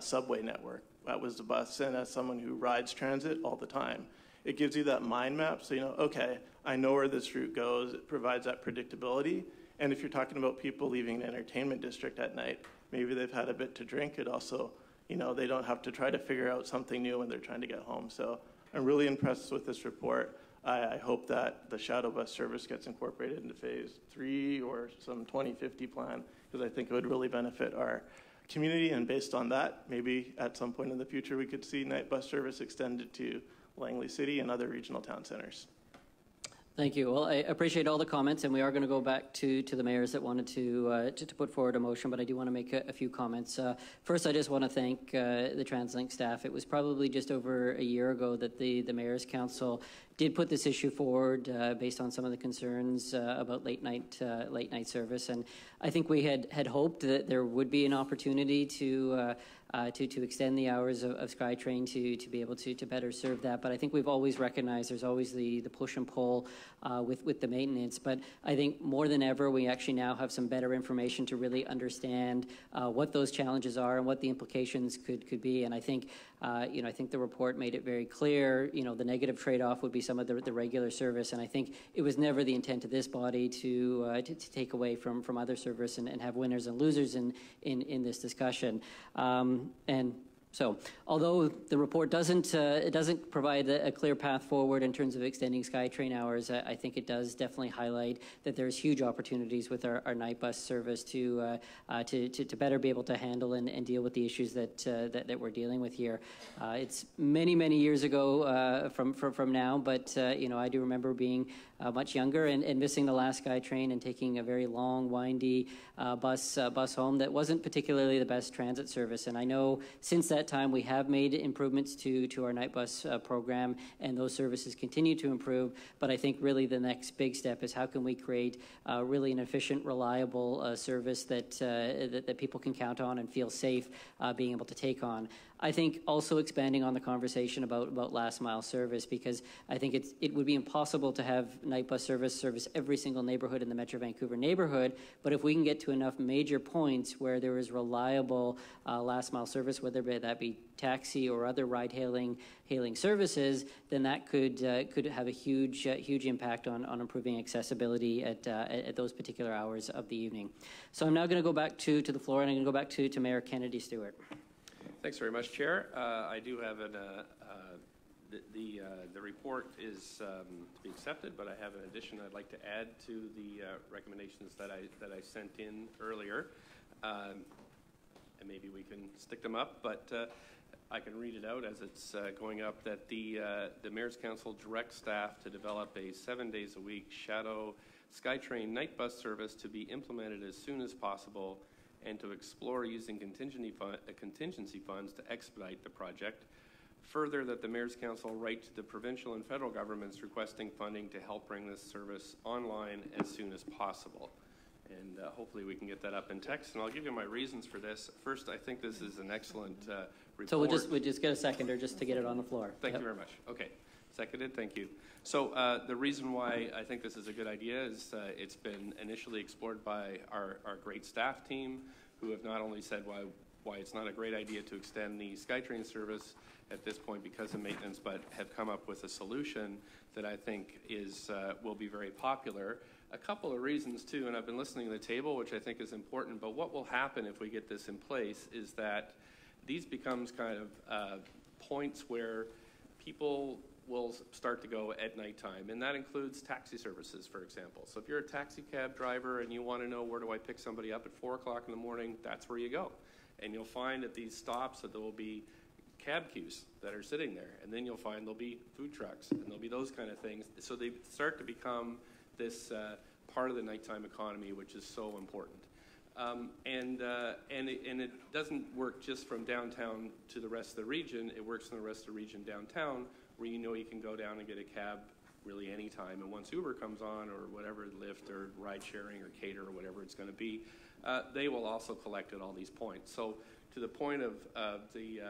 subway network. That was the bus. And as someone who rides transit all the time, it gives you that mind map. So, you know, okay, I know where this route goes. It provides that predictability. And if you're talking about people leaving an entertainment district at night, maybe they've had a bit to drink. It also, you know, they don't have to try to figure out something new when they're trying to get home. So I'm really impressed with this report. I hope that the shadow bus service gets incorporated into phase 3 or some 2050 plan, because I think it would really benefit our community. And based on that, maybe at some point in the future, we could see night bus service extended to Langley City and other regional town centers. Thank you. Well, I appreciate all the comments, and we are going to go back to the mayors that wanted to put forward a motion, but I do want to make a few comments. First, I just want to thank the Translink staff. It was probably just over a year ago that the Mayor's Council did put this issue forward based on some of the concerns about late night service, and I think we had hoped that there would be an opportunity to extend the hours of SkyTrain to be able to better serve that. But I think we've always recognized there's always the push and pull with the maintenance. But I think more than ever, we actually now have some better information to really understand what those challenges are and what the implications could be. And I think, I think the report made it very clear, the negative trade-off would be some of the regular service. And I think it was never the intent of this body to take away from other service and have winners and losers in this discussion. And so, although the report doesn't provide a clear path forward in terms of extending SkyTrain hours, I think it does definitely highlight that there's huge opportunities with our night bus service to better be able to handle and deal with the issues that we're dealing with here. It's many years ago from now, but I do remember being much younger and missing the last SkyTrain and taking a very long, windy bus home that wasn't particularly the best transit service. And I know since that time we have made improvements to our night bus program, and those services continue to improve. But I think really the next big step is how can we create really an efficient, reliable service that people can count on and feel safe being able to take on. I think also expanding on the conversation about last mile service, because I think it would be impossible to have night bus service every single neighborhood in the Metro Vancouver neighborhood. But if we can get to enough major points where there is reliable last mile service, whether that be taxi or other ride hailing services, then that could have a huge impact on improving accessibility at those particular hours of the evening. So I'm now going to go back to the floor, and I'm going to go back to Mayor Kennedy Stewart. Thanks very much, Chair. I do have the report is to be accepted, but I have an addition I'd like to add to the recommendations that I sent in earlier, and maybe we can stick them up. But I can read it out as it's going up. That the Mayor's Council directs staff to develop a 7 days a week shadow SkyTrain night bus service to be implemented as soon as possible, and to explore using contingency funds to expedite the project. Further, that the Mayor's Council write to the provincial and federal governments requesting funding to help bring this service online as soon as possible. And hopefully we can get that up in text. And I'll give you my reasons for this. First, I think this is an excellent report. So we'll just get a seconder just to get it on the floor. Thank you very much. Okay. Seconded, thank you. So the reason why I think this is a good idea is it's been initially explored by our great staff team, who have not only said why it's not a great idea to extend the SkyTrain service at this point because of maintenance, but have come up with a solution that I think will be very popular. a couple of reasons too, and I've been listening to the table, which I think is important, but what will happen if we get this in place is that these becomes kind of points where people will start to go at nighttime, and that includes taxi services, for example. So if you're a taxi cab driver and you want to know where do I pick somebody up at 4 o'clock in the morning, that's where you go. And you'll find at these stops that there will be cab queues that are sitting there, and then you'll find there'll be food trucks, and there'll be those kind of things. So they start to become this part of the nighttime economy, which is so important. And it doesn't work just from downtown to the rest of the region. It works in the rest of the region downtown, where you know you can go down and get a cab really anytime. And once Uber comes on, or whatever, Lyft or ride sharing or Cater or whatever it's going to be, they will also collect at all these points. So to the point of the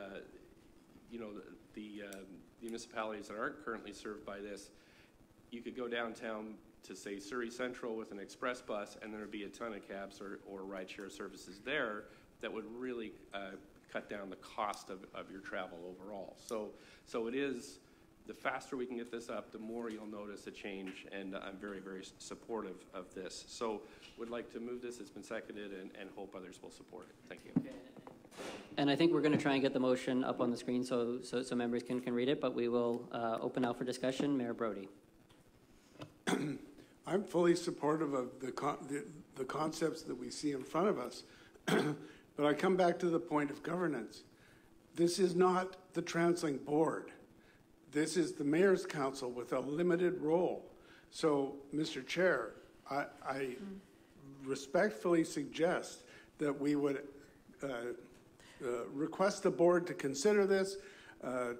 municipalities that aren't currently served by this, you could go downtown to, say, Surrey Central with an express bus, and there would be a ton of cabs or rideshare services there that would really cut down the cost of your travel overall. So it is, the faster we can get this up, the more you'll notice a change, and I'm very, very supportive of this. So would like to move this. It's been seconded, and hope others will support it. Thank you. And I think we're going to try and get the motion up on the screen so members can read it, but we will open now for discussion. Mayor Brody. I'm fully supportive of the concepts that we see in front of us, but I come back to the point of governance. This is not the Translink board. This is the Mayor's Council with a limited role. So, Mr. Chair, I respectfully suggest that we would request the board to consider this,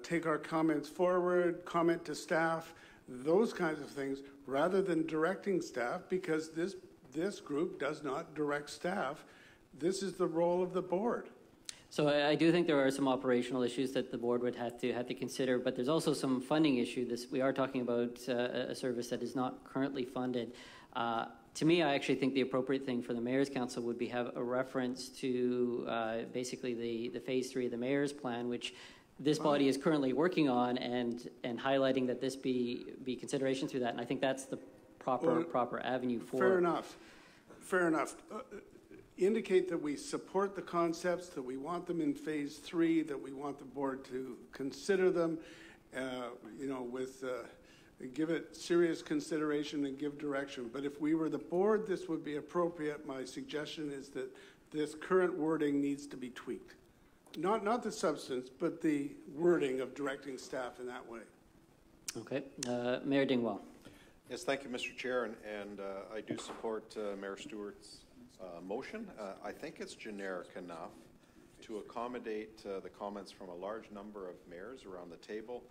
take our comments forward, comment to staff, those kinds of things, rather than directing staff, because this group does not direct staff. This is the role of the board. So I do think there are some operational issues that the board would have to consider, but there's also some funding issue. We are talking about a service that is not currently funded. To me, I actually think the appropriate thing for the Mayor's Council would be have a reference to basically the phase 3 of the Mayor's plan, which this body is currently working on, and highlighting that this be consideration through that. And I think that's the proper avenue for. Fair enough. Indicate that we support the concepts, that we want them in phase 3, that we want the board to consider them, give it serious consideration and give direction. But if we were the board, this would be appropriate. My suggestion is that this current wording needs to be tweaked. Not the substance, but the wording of directing staff in that way. Okay. Mayor Dingwall. Yes, thank you, Mr. Chair, and I do support Mayor Stewart's motion. I think it's generic enough to accommodate the comments from a large number of mayors around the table,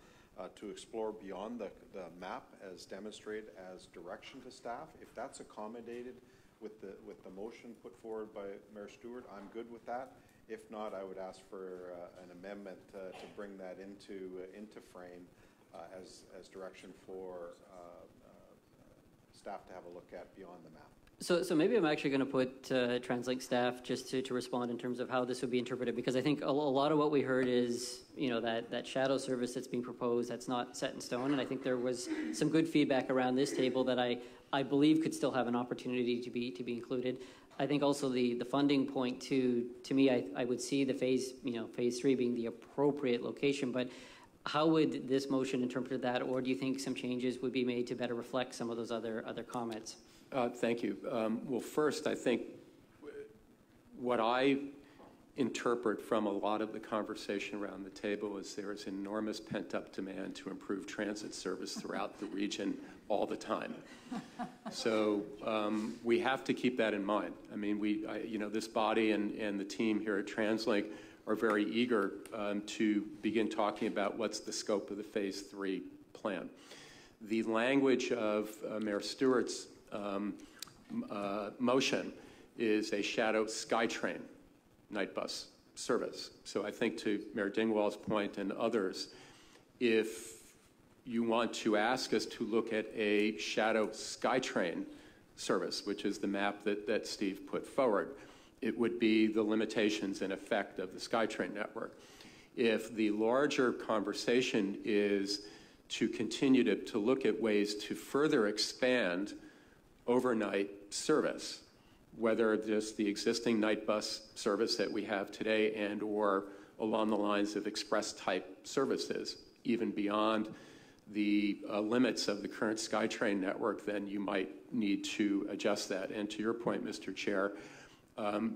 to explore beyond the map as demonstrated as direction to staff. If that's accommodated with the motion put forward by Mayor Stewart, I'm good with that. If not, I would ask for an amendment to bring that into frame as direction for staff to have a look at beyond the map. So maybe I'm actually going to put Translink staff just to respond in terms of how this would be interpreted, because I think a lot of what we heard is, that shadow service that's being proposed, that's not set in stone. And I think there was some good feedback around this table that I believe could still have an opportunity to be included. I think also the funding point to me, I would see the phase 3 being the appropriate location, but how would this motion interpret that, or do you think some changes would be made to better reflect some of those other comments? Thank you. Well, first, I think what I interpret from a lot of the conversation around the table is there is enormous pent-up demand to improve transit service throughout the region all the time. So we have to keep that in mind. I mean, this body and the team here at Translink are very eager to begin talking about what's the scope of the phase 3 plan. The language of Mayor Stewart's motion is a shadow SkyTrain night bus service. So I think, to Mayor Dingwall's point and others, if you want to ask us to look at a shadow SkyTrain service, which is the map that Steve put forward, it would be the limitations and effect of the SkyTrain network. If the larger conversation is to continue to look at ways to further expand overnight service, whether just the existing night bus service that we have today and or along the lines of express type services, even beyond the limits of the current SkyTrain network, then you might need to adjust that. And to your point, Mr. Chair,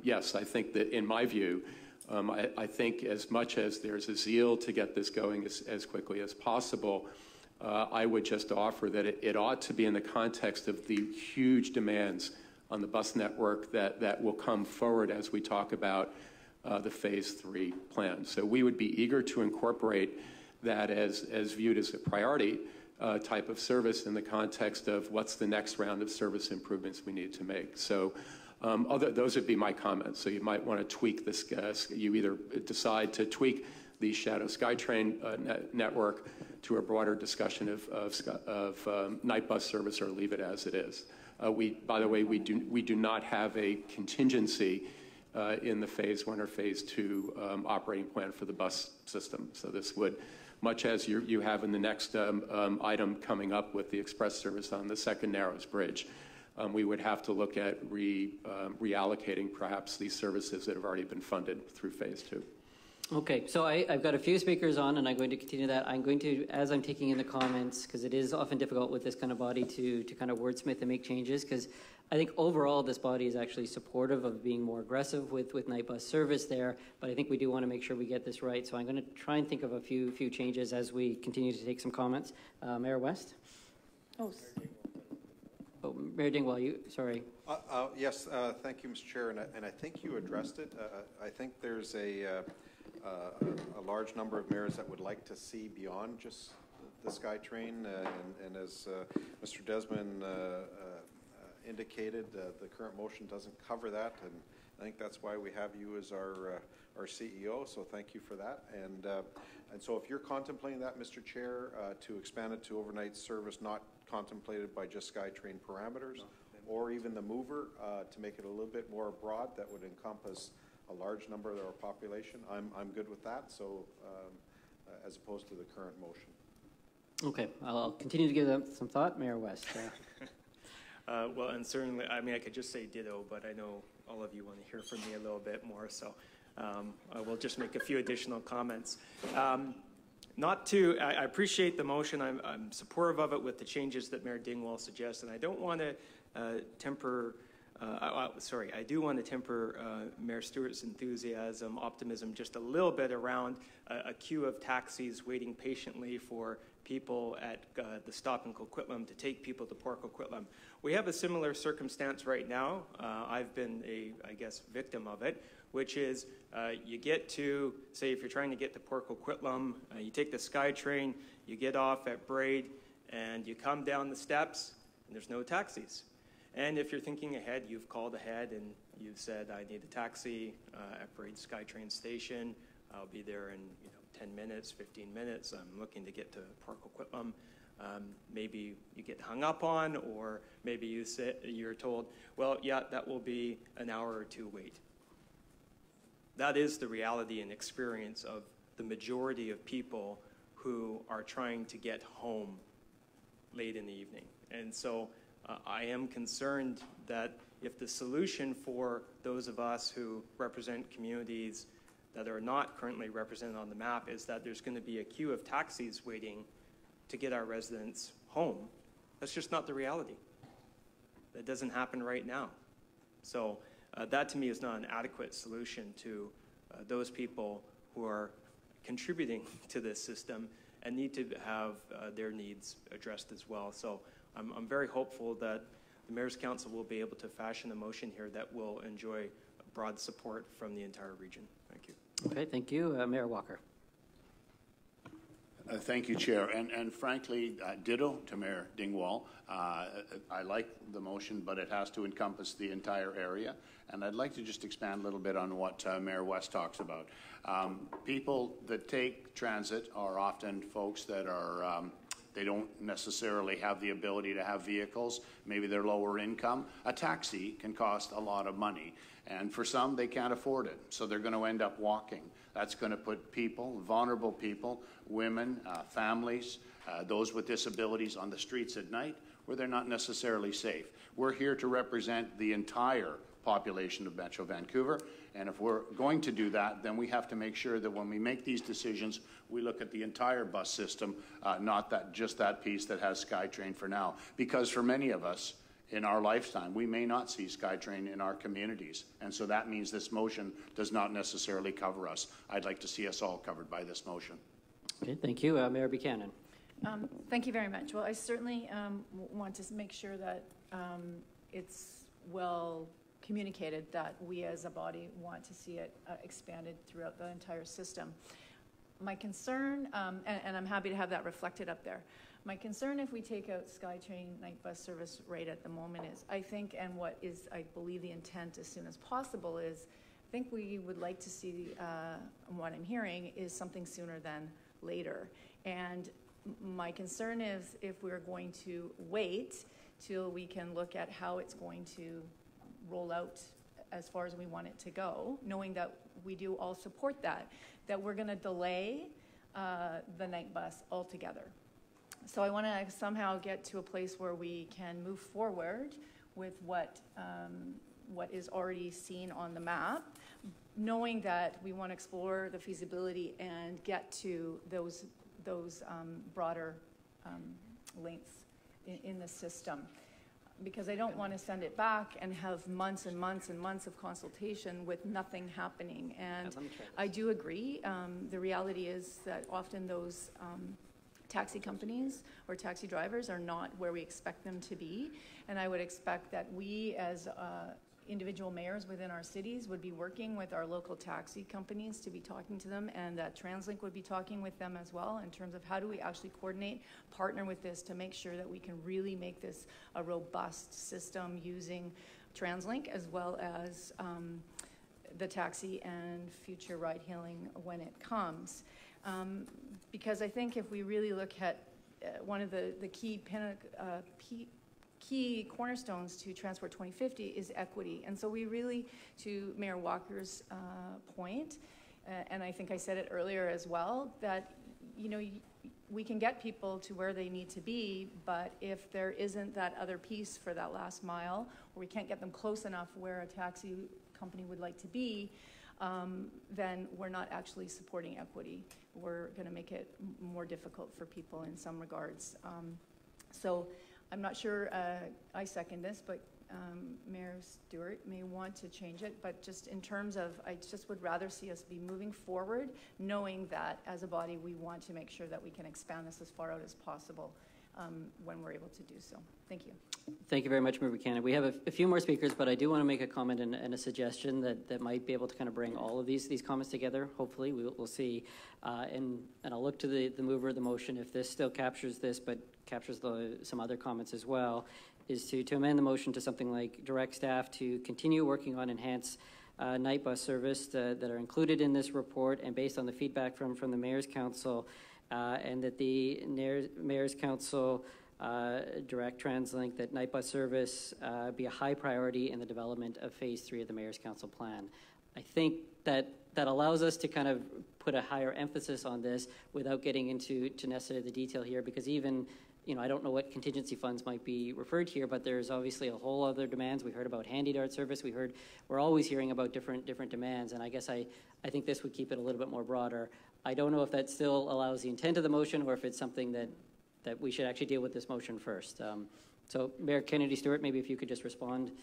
yes, I think that in my view, I think as much as there's a zeal to get this going as quickly as possible, I would just offer that it ought to be in the context of the huge demands on the bus network that will come forward as we talk about the Phase 3 plan. So we would be eager to incorporate that as viewed as a priority type of service in the context of what's the next round of service improvements we need to make. So those would be my comments. So you might want to tweak this. You either decide to tweak the Shadow SkyTrain network to a broader discussion of night bus service, or leave it as it is. By the way, we do not have a contingency in the Phase 1 or Phase 2 operating plan for the bus system. So this would, much as you have in the next item coming up with the express service on the Second Narrows Bridge, we would have to look at reallocating perhaps these services that have already been funded through Phase 2. Okay, so I've got a few speakers on, and I'm going to continue that. I'm going to, as I'm taking in the comments, because it is often difficult with this kind of body to kind of wordsmith and make changes, because I think overall this body is actually supportive of being more aggressive with night bus service there, but I think we do want to make sure we get this right. So I'm going to try and think of a few changes as we continue to take some comments. Mayor West? Oh, Mayor Dingwall, sorry. Yes, thank you, Mr. Chair, and I think you addressed it. I think there's a large number of mayors that would like to see beyond just the SkyTrain, and as Mr. Desmond indicated, the current motion doesn't cover that, and I think that's why we have you as our CEO, so thank you for that. And so if you're contemplating that, Mr. Chair, to expand it to overnight service not contemplated by just SkyTrain parameters, or even the mover, to make it a little bit more broad, that would encompass a large number of our population, I'm good with that, so as opposed to the current motion. Okay, I'll continue to give them some thought. Mayor West. Well, and certainly, I mean, I could just say ditto, but I know all of you want to hear from me a little bit more, so I will just make a few additional comments. I appreciate the motion. I'm supportive of it with the changes that Mayor Dingwall suggests, and I don't want to temper, I do want to temper Mayor Stewart's enthusiasm, optimism just a little bit around a queue of taxis waiting patiently for people at the stop in Coquitlam to take people to Port Coquitlam. We have a similar circumstance right now. I've been I guess, victim of it, which is you get to, say if you're trying to get to Port Coquitlam, you take the SkyTrain, you get off at Braid, and you come down the steps, and there's no taxis. And if you're thinking ahead, you've called ahead and you've said, I need a taxi at Braid SkyTrain station. I'll be there in 10 minutes, 15 minutes. I'm looking to get to Port Coquitlam. Maybe you get hung up on, or maybe you're told, well, yeah, that will be an hour or two wait. That is the reality and experience of the majority of people who are trying to get home late in the evening. And so I am concerned that if the solution for those of us who represent communities that are not currently represented on the map is that there's going to be a queue of taxis waiting to get our residents home, that's just not the reality. That doesn't happen right now. So that to me is not an adequate solution to those people who are contributing to this system and need to have their needs addressed as well. So I'm very hopeful that the Mayor's Council will be able to fashion a motion here that will enjoy broad support from the entire region. Thank you. Okay, thank you. Mayor Walker. Thank you, Chair. And frankly, ditto to Mayor Dingwall. I like the motion, but it has to encompass the entire area. And I'd like to just expand a little bit on what Mayor West talks about. People that take transit are often folks that are they don't necessarily have the ability to have vehicles. Maybe they're lower income. A taxi can cost a lot of money. And for some, they can't afford it. So they're going to end up walking. That's going to put people, vulnerable people, women, families, those with disabilities on the streets at night, where they're not necessarily safe. We're here to represent the entire population of Metro Vancouver, and if we're going to do that, then we have to make sure that when we make these decisions, we look at the entire bus system, not just that piece that has SkyTrain for now. Because for many of us, in our lifetime, we may not see SkyTrain in our communities, and so that means this motion does not necessarily cover us. I'd like to see us all covered by this motion. Okay, thank you. Mayor Buchanan. Thank you very much. Well, I certainly want to make sure that it's well communicated that we as a body want to see it expanded throughout the entire system. My concern, and I'm happy to have that reflected up there, my concern if we take out SkyTrain night bus service right at the moment is, I think, and what is, I believe the intent as soon as possible is, I think we would like to see, what I'm hearing is something sooner than later. And my concern is if we're going to wait till we can look at how it's going to roll out as far as we want it to go, knowing that we do all support that we're going to delay the night bus altogether. So I want to somehow get to a place where we can move forward with what is already seen on the map, knowing that we want to explore the feasibility and get to those broader links in the system. Because I don't want to send it back and have months and months and months of consultation with nothing happening. And I do agree. The reality is that often those taxi companies or taxi drivers are not where we expect them to be. And I would expect that we as individual mayors within our cities would be working with our local taxi companies to be talking to them, and that Translink would be talking with them as well in terms of how do we actually coordinate, partner with this to make sure that we can really make this a robust system using Translink as well as the taxi and future ride hailing when it comes. Because I think if we really look at one of the key cornerstones to Transport 2050 is equity. And so we really, to Mayor Walker's point, and I think I said it earlier as well, that we can get people to where they need to be, but if there isn't that other piece for that last mile, or we can't get them close enough where a taxi company would like to be, then we're not actually supporting equity. We're going to make it more difficult for people in some regards. So I'm not sure I second this, but Mayor Stewart may want to change it. But just in terms of, I just would rather see us be moving forward, knowing that as a body we want to make sure that we can expand this as far out as possible when we're able to do so. Thank you. Thank you very much, Mayor Buchanan. We have a few more speakers, but I do want to make a comment and a suggestion that might be able to kind of bring all of these comments together. Hopefully, we'll see. And I'll look to the mover of the motion if this still captures this, but captures some other comments as well, is to amend the motion to something like direct staff to continue working on enhanced night bus service that are included in this report, and based on the feedback from the Mayor's Council, and that the Mayor's Council direct Translink that night bus service be a high priority in the development of Phase 3 of the Mayor's Council plan. I think that allows us to kind of put a higher emphasis on this without getting into necessarily the detail here, because even, I don't know what contingency funds might be referred here, but there's obviously a whole other demands. We heard about handy dart service. We're always hearing about different demands, and I guess I think this would keep it a little bit more broader. I don't know if that still allows the intent of the motion or if it's something that we should actually deal with this motion first. So Mayor Kennedy Stewart, maybe if you could just respond.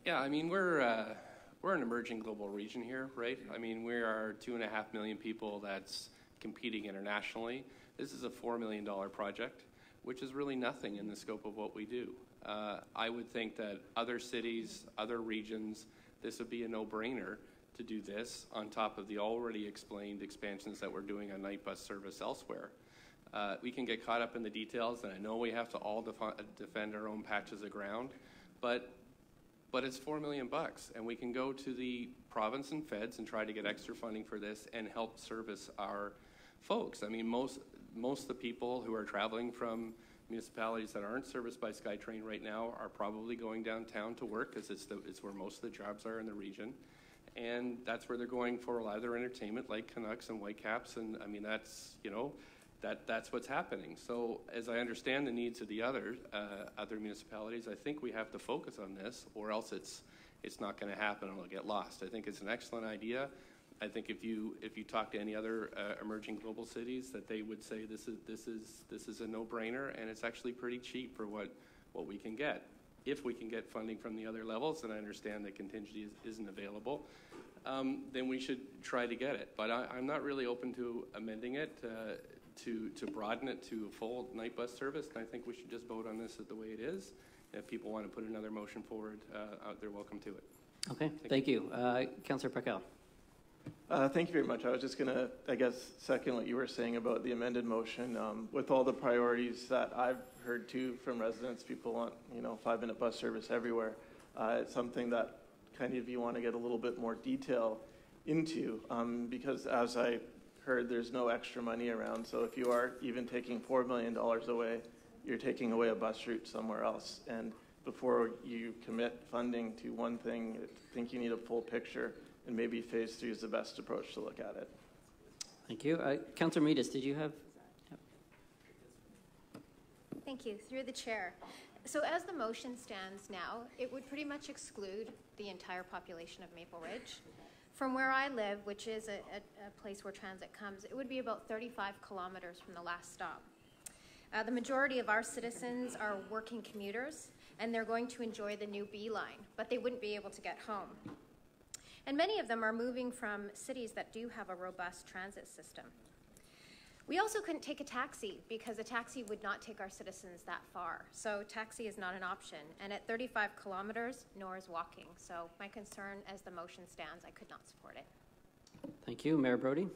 Yeah, I mean, we're an emerging global region here, right? I mean, we are 2.5 million people that's competing internationally. This is a $4 million project, which is really nothing in the scope of what we do. I would think that other cities, other regions, this would be a no-brainer to do this on top of the already explained expansions that we're doing on night bus service elsewhere. We can get caught up in the details, and I know we have to all defend our own patches of ground, but it's $4 million, and we can go to the province and feds and try to get extra funding for this and help service our folks. I mean, most of the people who are traveling from municipalities that aren't serviced by SkyTrain right now are probably going downtown to work, because it's where most of the jobs are in the region, and that's where they're going for a lot of their entertainment, like Canucks and Whitecaps, and I mean, that's, that's what's happening. So as I understand the needs of the other municipalities, I think we have to focus on this, or else it's not going to happen and it'll get lost. I think it's an excellent idea. I think if you talk to any other emerging global cities, that they would say this is a no-brainer, and it's actually pretty cheap for what we can get. If we can get funding from the other levels, and I understand that contingency isn't available, then we should try to get it. But I'm not really open to amending it to broaden it to a full night bus service, and I think we should just vote on this the way it is. If people want to put another motion forward, they're welcome to it. Okay, thank you. Councillor Parkel. Thank you very much. I was just going to, I guess, second what you were saying about the amended motion. With all the priorities that I've heard too from residents, people want, 5-minute bus service everywhere. It's something that kind of you want to get a little bit more detail into, because as I heard, there's no extra money around. So if you are even taking $4 million away, you're taking away a bus route somewhere else. And before you commit funding to one thing, I think you need a full picture. And maybe phase 3 is the best approach to look at it. Thank you. Councillor Meadis, did you have? Yep. Thank you. Through the chair. So as the motion stands now, it would pretty much exclude the entire population of Maple Ridge. From where I live, which is a place where transit comes, it would be about 35 kilometers from the last stop. The majority of our citizens are working commuters, and they're going to enjoy the new B line, but they wouldn't be able to get home. And many of them are moving from cities that do have a robust transit system. We also couldn't take a taxi because a taxi would not take our citizens that far. So taxi is not an option. And at 35 kilometers, nor is walking. So my concern as the motion stands, I could not support it. Thank you. Mayor Brody.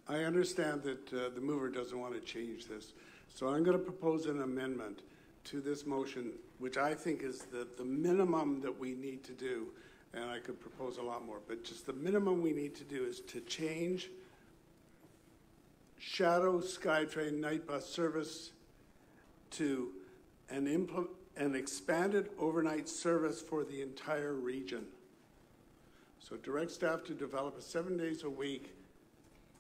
I understand that the mover doesn't want to change this. So I'm going to propose an amendment to this motion, which I think is the minimum that we need to do. And I could propose a lot more, but just the minimum we need to do is to change Shadow SkyTrain night bus service to an expanded overnight service for the entire region. So direct staff to develop a 7 days a week,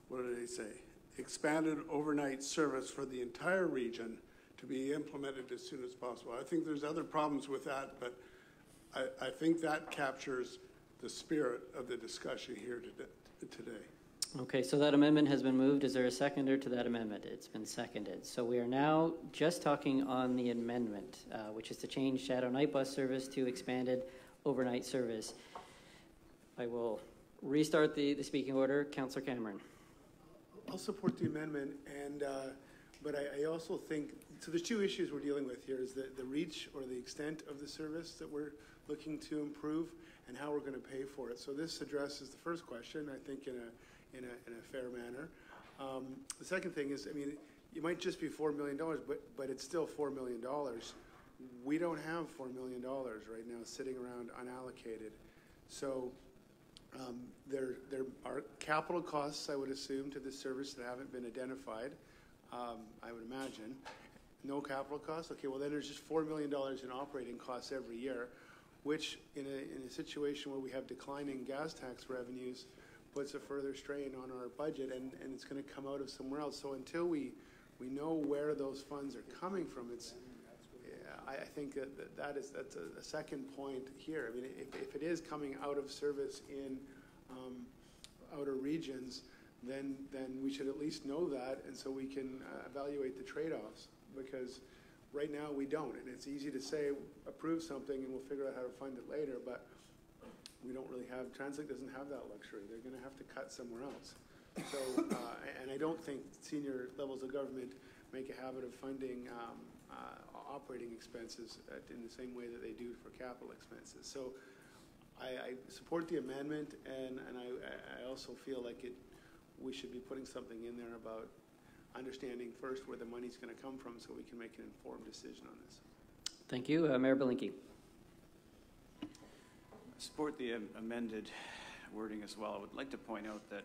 what did they say? Expanded overnight service for the entire region to be implemented as soon as possible. I think there's other problems with that, but I think that captures the spirit of the discussion here today. Okay, so that amendment has been moved. Is there a seconder to that amendment? It's been seconded. So we are now just talking on the amendment, which is to change Shadow night bus service to expanded overnight service. I will restart the speaking order. Councillor Cameron. I'll support the amendment, but I also think, so there's two issues we're dealing with here, is the reach or the extent of the service that we're looking to improve and how we're going to pay for it. So this addresses the first question, I think, in a fair manner. The second thing is, I mean, it might just be $4 million, but it's still $4 million. We don't have $4 million right now sitting around unallocated. So there are capital costs, I would assume, to this service that haven't been identified, I would imagine. No capital costs? Okay, well then there's just $4 million in operating costs every year, which in a situation where we have declining gas tax revenues puts a further strain on our budget, and it's going to come out of somewhere else. So until we know where those funds are coming from, I think that's a second point here. I mean, if it is coming out of service in outer regions, then we should at least know that, and so we can evaluate the trade-offs, because right now we don't, and it's easy to say approve something and we'll figure out how to fund it later, but we don't really have, Translink doesn't have that luxury. They're going to have to cut somewhere else. So, and I don't think senior levels of government make a habit of funding operating expenses in the same way that they do for capital expenses. So I support the amendment, and I also feel like we should be putting something in there about understanding first where the money's going to come from so we can make an informed decision on this. Thank you. Mayor Belinkie. Support the amended wording as well. I would like to point out that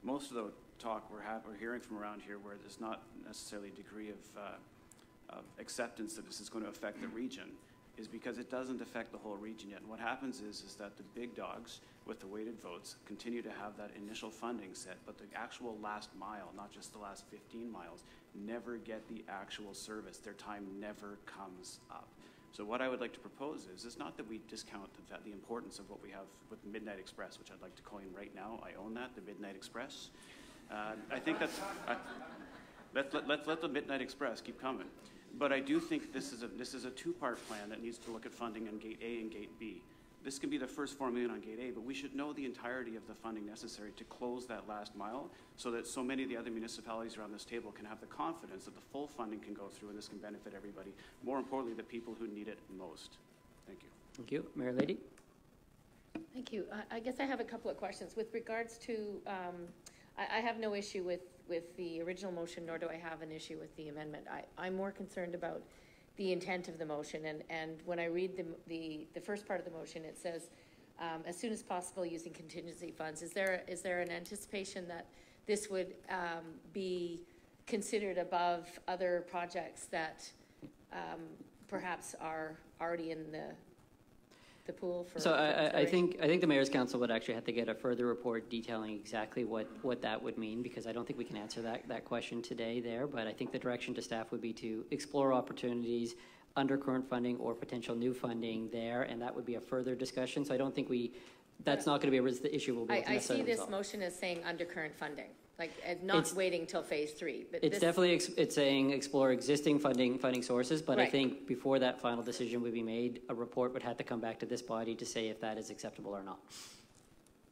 most of the talk we're hearing from around here, where there's not necessarily a degree of acceptance that this is going to affect the region, is because it doesn't affect the whole region yet. And what happens is that the big dogs with the weighted votes continue to have that initial funding set, but the actual last mile, not just the last 15 miles, never get the actual service. Their time never comes up. So what I would like to propose is not that we discount the importance of what we have with the Midnight Express, which I'd like to coin right now. I own that, the Midnight Express. I think that's, let the Midnight Express keep coming. But I do think this is a two-part plan that needs to look at funding on Gate A and Gate B. This can be the first $4 million on Gate A, but we should know the entirety of the funding necessary to close that last mile so that so many of the other municipalities around this table can have the confidence that the full funding can go through and this can benefit everybody. More importantly, the people who need it most. Thank you. Thank you. Mayor Lady? Thank you. I guess I have a couple of questions. With regards to, I have no issue with the original motion, nor do I have an issue with the amendment. I'm more concerned about the intent of the motion, and when I read the first part of the motion, it says, as soon as possible using contingency funds. Is there an anticipation that this would be considered above other projects that perhaps are already in the pool for? So I think the Mayor's Council would actually have to get a further report detailing exactly what that would mean, because I don't think we can answer that question today there, but I think the direction to staff would be to explore opportunities under current funding or potential new funding there, and that would be a further discussion. So I don't think that's not going to be the issue we'll be able to necessarily I see this resolve. Motion as saying under current funding, like not waiting till phase 3. But it's definitely it's saying explore existing funding sources, but right. I think before that final decision would be made, a report would have to come back to this body to say if that is acceptable or not.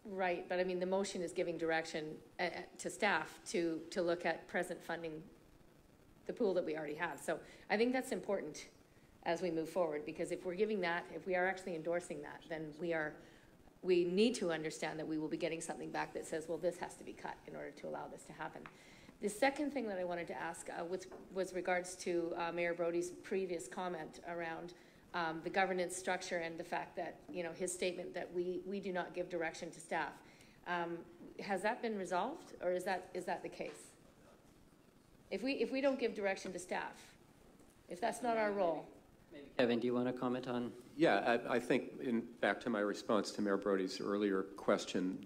Right, but I mean the motion is giving direction to staff to look at present funding, the pool that we already have. So I think that's important as we move forward, because if we're giving that, if we are actually endorsing that, then we need to understand that we will be getting something back that says, well, this has to be cut in order to allow this to happen. The second thing that I wanted to ask was regards to Mayor Brody's previous comment around the governance structure and the fact that, his statement that we do not give direction to staff. Has that been resolved, or is that the case? If we don't give direction to staff, if that's not our role. Kevin, do you want to comment on? Yeah, I think, back to my response to Mayor Brody's earlier question,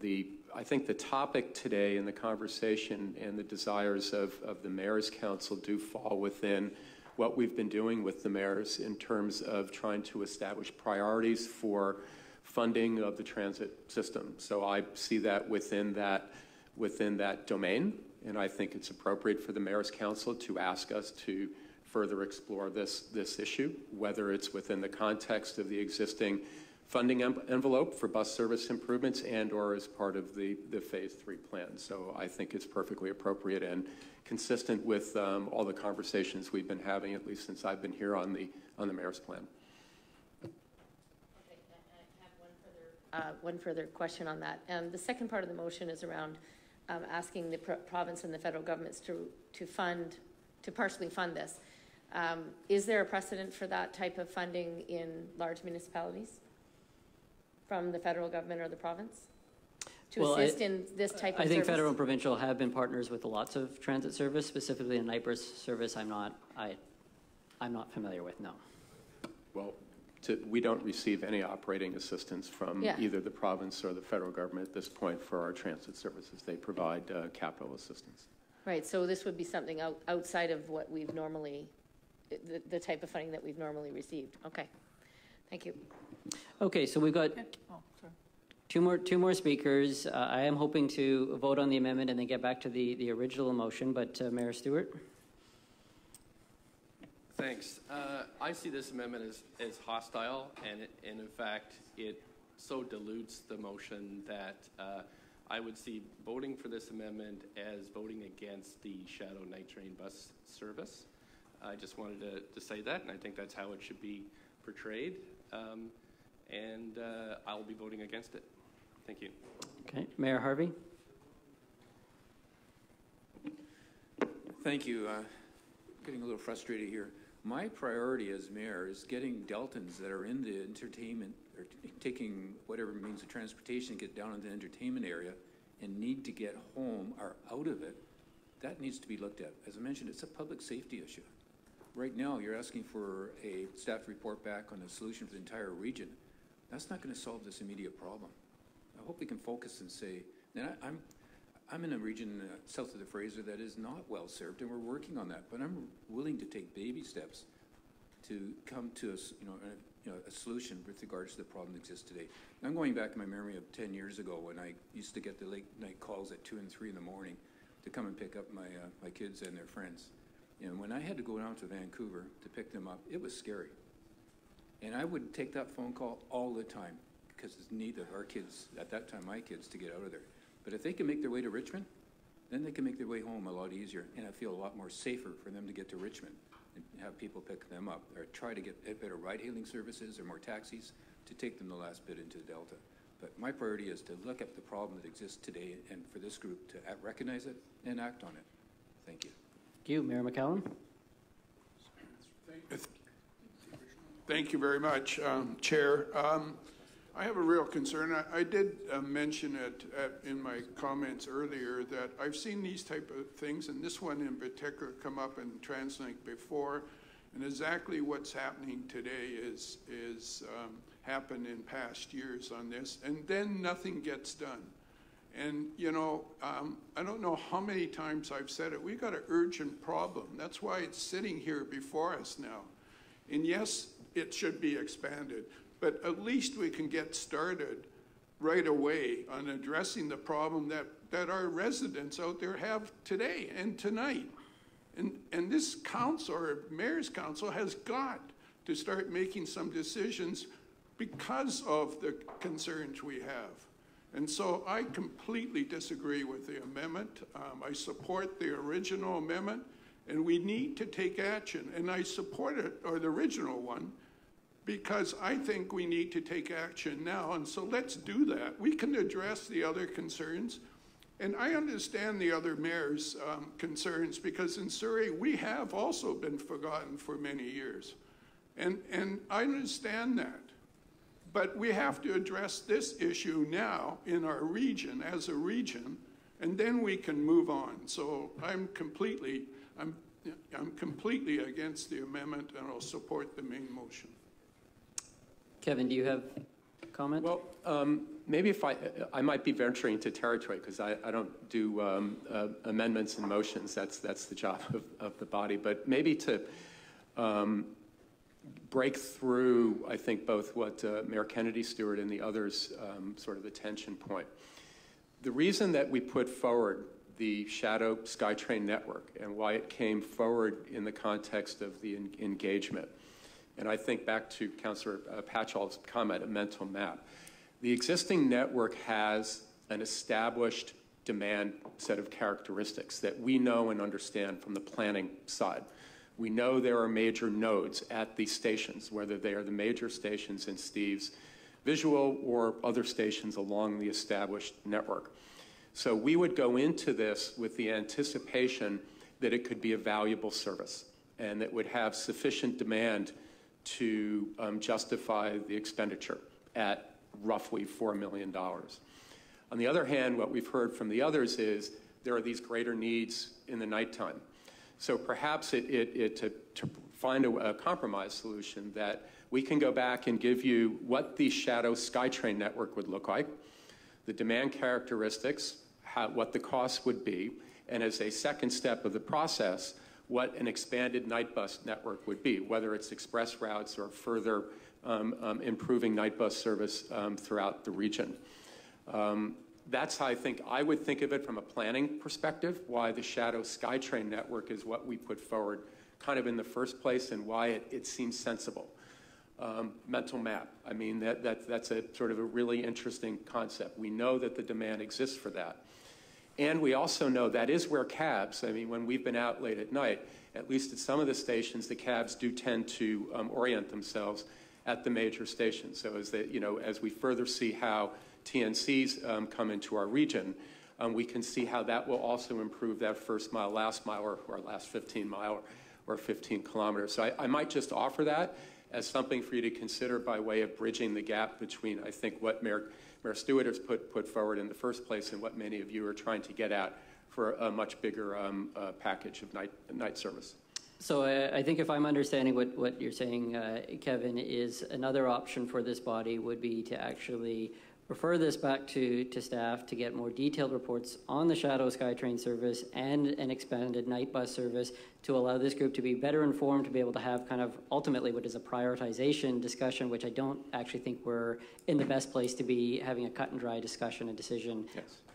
I think the topic today and the conversation and the desires of the Mayor's Council do fall within what we've been doing with the mayors in terms of trying to establish priorities for funding of the transit system. So I see that within that domain, and I think it's appropriate for the Mayor's Council to ask us to further explore this issue, whether it's within the context of the existing funding envelope for bus service improvements and or as part of the phase 3 plan. So I think it's perfectly appropriate and consistent with all the conversations we've been having, at least since I've been here on the mayor's plan. Okay, I have one further question on that. The second part of the motion is around asking the province and the federal governments to partially fund this. Is there a precedent for that type of funding in large municipalities from the federal government or the province to assist in this type of service? I think federal and provincial have been partners with lots of transit service, specifically a night bus service. I'm not familiar with, no. Well, we don't receive any operating assistance from either the province or the federal government at this point for our transit services. They provide capital assistance. Right, so this would be something outside of what we've normally, the type of funding that we've normally received. Okay, thank you. Okay, so we've got two more speakers. I am hoping to vote on the amendment and then get back to the original motion, but Mayor Stewart? Thanks. I see this amendment as hostile, and in fact, it so dilutes the motion that I would see voting for this amendment as voting against the shadow night train bus service. I just wanted to say that, and I think that's how it should be portrayed. And I'll be voting against it. Thank you. Okay, Mayor Harvey? Thank you. Getting a little frustrated here. My priority as mayor is getting Deltans that are in the entertainment or taking whatever means of transportation to get down in the entertainment area and need to get home or out of it. That needs to be looked at. As I mentioned, it's a public safety issue. right now, you're asking for a staff report back on a solution for the entire region. That's not going to solve this immediate problem. I hope we can focus and say, and I'm in a region south of the Fraser that is not well served, and we're working on that. But I'm willing to take baby steps to come to a solution with regards to the problem that exists today. I'm going back in my memory of 10 years ago when I used to get the late night calls at 2 and 3 in the morning to come and pick up my kids and their friends. And when I had to go down to Vancouver to pick them up, it was scary. And I would take that phone call all the time because it's need of our kids, at that time my kids, to get out of there. But if they can make their way to Richmond, then they can make their way home a lot easier. And I feel a lot more safer for them to get to Richmond and have people pick them up or try to get better ride-hailing services or more taxis to take them the last bit into the Delta. But my priority is to look at the problem that exists today and for this group to recognize it and act on it. Thank you. Thank you. Mayor McCallum. Thank you very much, Chair. I have a real concern. I did mention it in my comments earlier that I've seen these type of things, and this one in particular come up in Translink before, and exactly what's happening today is happened in past years on this, and then nothing gets done. And, you know, I don't know how many times I've said it. We've got an urgent problem. That's why it's sitting here before us now. And yes, it should be expanded, but at least we can get started right away on addressing the problem that our residents out there have today and tonight. And this council, or mayor's council, has got to start making some decisions because of the concerns we have. And so I completely disagree with the amendment. I support the original amendment, and we need to take action. And I support it, or the original one, because I think we need to take action now. And so let's do that. We can address the other concerns. And I understand the other mayor's concerns, because in Surrey, we have also been forgotten for many years. And I understand that. But we have to address this issue now in our region, as a region, and then we can move on. So I'm completely against the amendment, and I'll support the main motion. Kevin, do you have a comment? Well, maybe if I might be venturing into territory, because I don't do amendments and motions. That's the job of the body. But maybe to break through, I think, both what Mayor Kennedy Stewart and the others' sort of attention point. The reason that we put forward the Shadow SkyTrain network and why it came forward in the context of the engagement, and I think back to Councillor Patchall's comment, a mental map. The existing network has an established demand set of characteristics that we know and understand from the planning side. We know there are major nodes at these stations, whether they are the major stations in Steve's visual or other stations along the established network. So we would go into this with the anticipation that it could be a valuable service and that would have sufficient demand to justify the expenditure at roughly $4 million. On the other hand, what we've heard from the others is there are these greater needs in the nighttime. So perhaps to find a compromise solution that we can go back and give you what the Shadow SkyTrain network would look like, the demand characteristics, what the cost would be, and as a second step of the process, what an expanded night bus network would be, whether it's express routes or further improving night bus service throughout the region. That's how I would think of it from a planning perspective, why the Shadow SkyTrain network is what we put forward kind of in the first place and why it seems sensible. Mental map, I mean, that's a sort of a really interesting concept. We know that the demand exists for that. And we also know that is where cabs, I mean, when we've been out late at night, at least at some of the stations, the cabs do tend to orient themselves at the major stations. So as we further see how TNCs come into our region, we can see how that will also improve that first mile, last mile, or last 15 mile or 15 kilometers. So I might just offer that as something for you to consider by way of bridging the gap between, I think, what Mayor Stewart has put forward in the first place and what many of you are trying to get at for a much bigger package of night service. So I think if I'm understanding what you're saying, Kevin, is another option for this body would be to actually refer this back to staff to get more detailed reports on the Shadow SkyTrain service and an expanded night bus service to allow this group to be better informed, to be able to have kind of ultimately what is a prioritization discussion, which I don't actually think we're in the best place to be having a cut and dry discussion and decision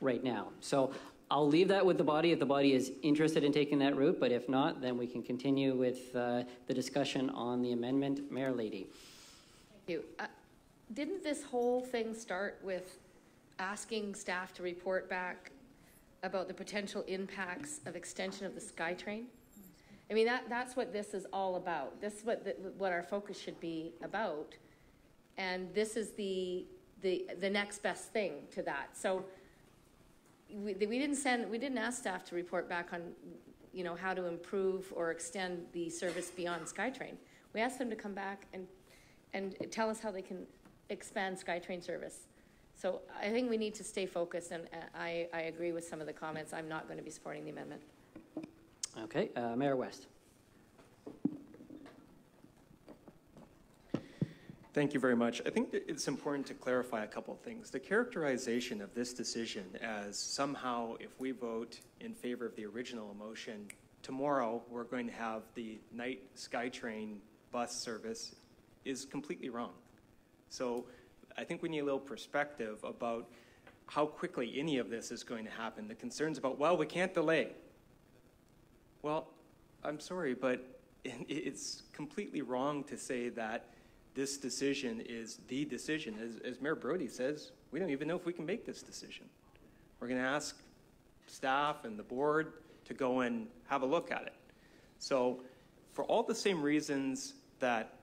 right now. So I'll leave that with the body if the body is interested in taking that route, but if not, then we can continue with the discussion on the amendment. Mayor Lady. Thank you. Didn't this whole thing start with asking staff to report back about the potential impacts of extension of the SkyTrain? I mean, that's what this is all about. This is what our focus should be about, and this is the next best thing to that. So we didn't ask staff to report back on, you know, how to improve or extend the service beyond SkyTrain. We asked them to come back and tell us how they can expand SkyTrain service. So I think we need to stay focused, and I agree with some of the comments. I'm not going to be supporting the amendment. Okay, Mayor West. Thank you very much. I think that it's important to clarify a couple of things. The characterization of this decision as somehow if we vote in favor of the original motion, tomorrow we're going to have the night SkyTrain bus service is completely wrong. So I think we need a little perspective about how quickly any of this is going to happen. The concerns about, well, we can't delay. Well, I'm sorry, but it's completely wrong to say that this decision is the decision. As Mayor Brody says, we don't even know if we can make this decision. We're going to ask staff and the board to go and have a look at it. So for all the same reasons that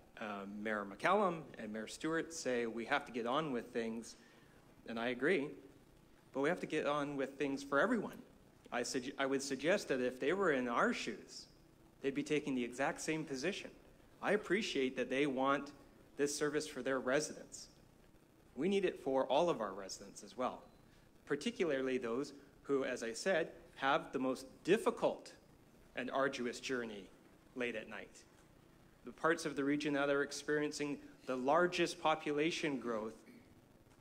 Mayor McCallum and Mayor Stewart say we have to get on with things, and I agree, but we have to get on with things for everyone. I would suggest that if they were in our shoes, they'd be taking the exact same position. I appreciate that they want this service for their residents. We need it for all of our residents as well, particularly those who, as I said, have the most difficult and arduous journey late at night. The parts of the region that are experiencing the largest population growth,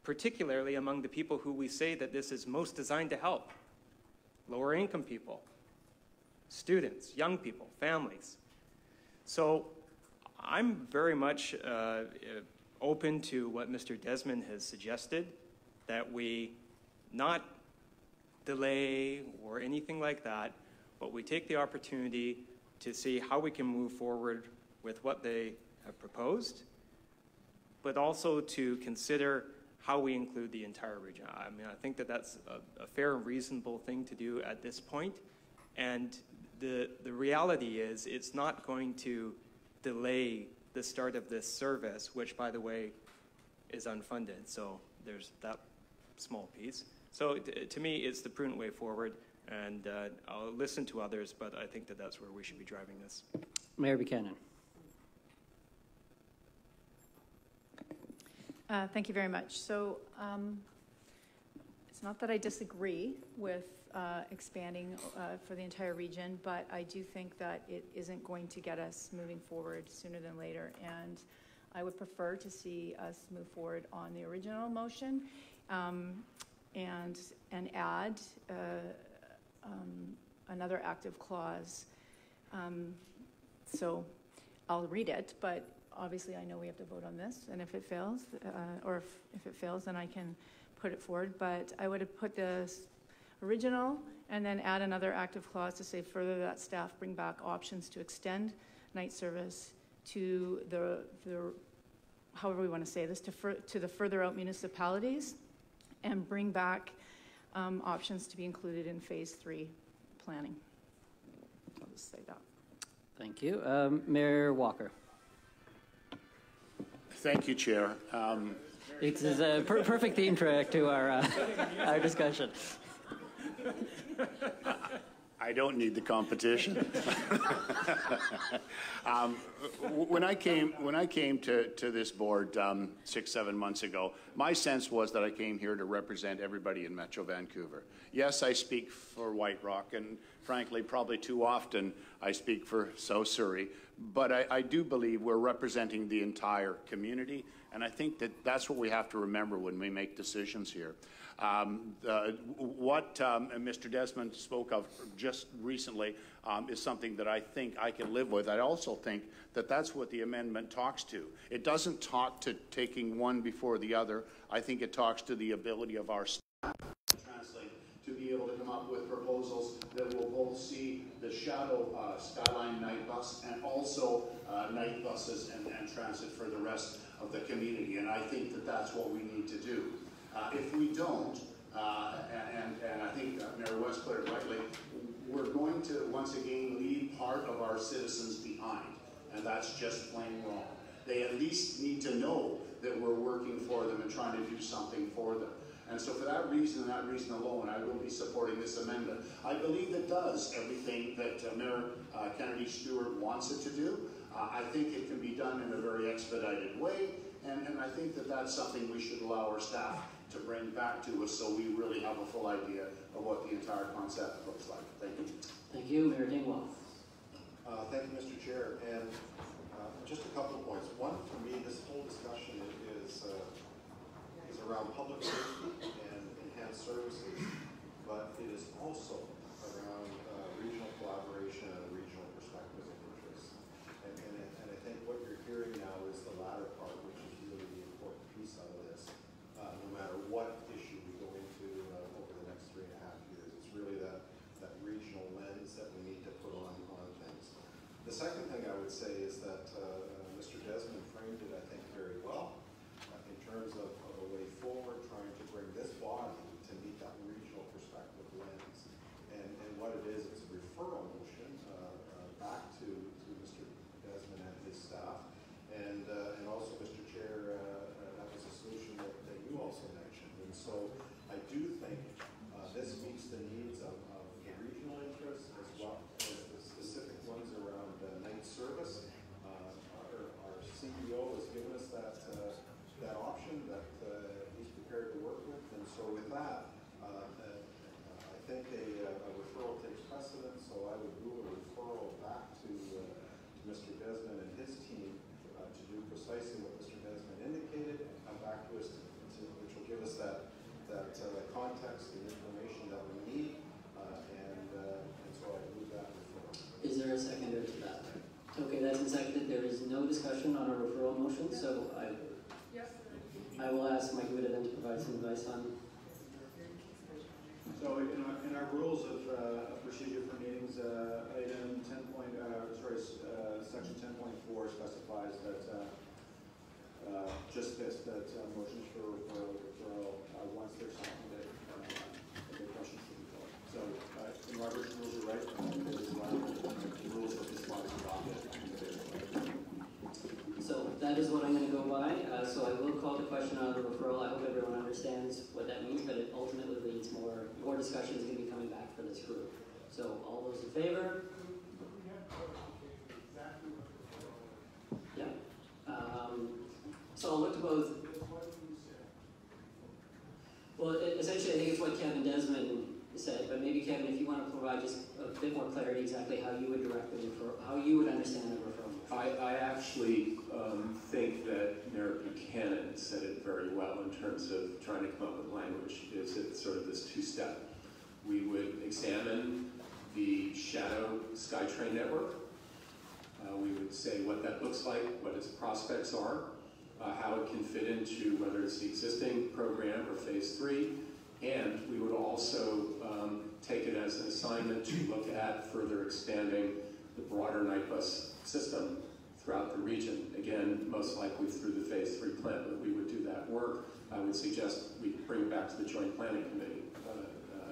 particularly among the people who we say that this is most designed to help. Lower income people, students, young people, families. So I'm very much open to what Mr. Desmond has suggested, that we not delay or anything like that, but we take the opportunity to see how we can move forward with what they have proposed, but also to consider how we include the entire region. I mean, I think that that's a fair and reasonable thing to do at this point. And the reality is it's not going to delay the start of this service, which, by the way, is unfunded. So there's that small piece. So to me, it's the prudent way forward. And I'll listen to others, but I think that that's where we should be driving this. Mayor Buchanan. Thank you very much. So it's not that I disagree with expanding for the entire region, but I do think that it isn't going to get us moving forward sooner than later. And I would prefer to see us move forward on the original motion and add another active clause. So I'll read it, but obviously I know we have to vote on this, and if it fails, or if it fails, then I can put it forward. But I would have put this original and then add another active clause to say further that staff bring back options to extend night service to the however we want to say this, to the further out municipalities, and bring back options to be included in phase 3 planning. I'll just say that. Thank you. Mayor Walker. Thank you, Chair. This is a perfect theme track to our discussion. I I don't need the competition. When I came to this board 6-7 months ago, my sense was that I came here to represent everybody in Metro Vancouver. Yes, I speak for White Rock, and frankly, probably too often I speak for South Surrey, but I do believe we're representing the entire community, and I think that that's what we have to remember when we make decisions here. What Mr. Desmond spoke of just recently is something that I think I can live with. I also think that that's what the amendment talks to. It doesn't talk to taking one before the other. I think it talks to the ability of our staff, Translink, to be able to come up with proposals that will both see the shadow Skyline night bus and also night buses and transit for the rest of the community. And I think that that's what we need to do. If we don't, and I think Mayor West put it rightly, we're going to once again leave part of our citizens behind, and that's just plain wrong. They at least need to know that we're working for them and trying to do something for them. And so for that reason and that reason alone, I will be supporting this amendment. I believe it does everything that Mayor Kennedy Stewart wants it to do. I think it can be done in a very expedited way, and I think that that's something we should allow our staff to bring back to us so we really have a full idea of what the entire concept looks like. Thank you. Thank you, Mayor Dingwall. Thank you, Mr. Chair. And just a couple of points. One, for me, this whole discussion is around public safety and enhanced services, but it is also around regional collaboration and a regional perspective of interest. And I think what you're hearing now is the latter part, which is really the important piece out of this. No matter what issue we go into over the next 3.5 years, it's really that regional lens that we need to put on things. The second thing I would say is that Mr. Desmond framed it, I think, very well in terms of a way forward, trying to bring this body to meet that regional perspective lens. And what it is, it's a referral motion back to Mr. Desmond and his staff. And also, Mr. Chair, that was a solution that you also mentioned. And so I do think this meets the needs of the regional interests as well as the specific ones around night service. Our CEO has given us that option that he's prepared to work with. And so with that, I think a referral takes precedence. So I would move a referral back to Mr. Desmond and his team to do precisely what Mr. Desmond indicated and come back to us, which will give us that context and information that we need. And so I move that referral. Is there a seconder to that? Okay, that's been seconded. There is no discussion on a referral motion, so I will ask Mike Witta then to provide some advice on. So in our rules of procedure for meetings, item 10 section 10.4 specifies that just this, that motions for referral once there's something that the question should be called. So in Robert's rules, you're right. The rules of this body adopted. So that is what I'm going to go by. So I will call the question on the referral. I hope everyone understands what that means, but it ultimately leads more discussion is going to be coming back for this group. So all those in favor? Yeah. So I'll look to both. Well, essentially, I think it's what Kevin Desmond said, but maybe Kevin, if you want to provide just a bit more clarity exactly how you would direct the referral, how you would understand the referral. I actually think that Mayor Buchanan said it very well in terms of trying to come up with language. It's sort of this two-step. We would examine the shadow SkyTrain network. We would say what that looks like, what its prospects are, how it can fit into whether it's the existing program or phase 3, and we would also take it as an assignment to look at further expanding the broader night bus system throughout the region. Again, most likely through the phase 3 plan, but we would do that work. I would suggest we bring it back to the Joint Planning Committee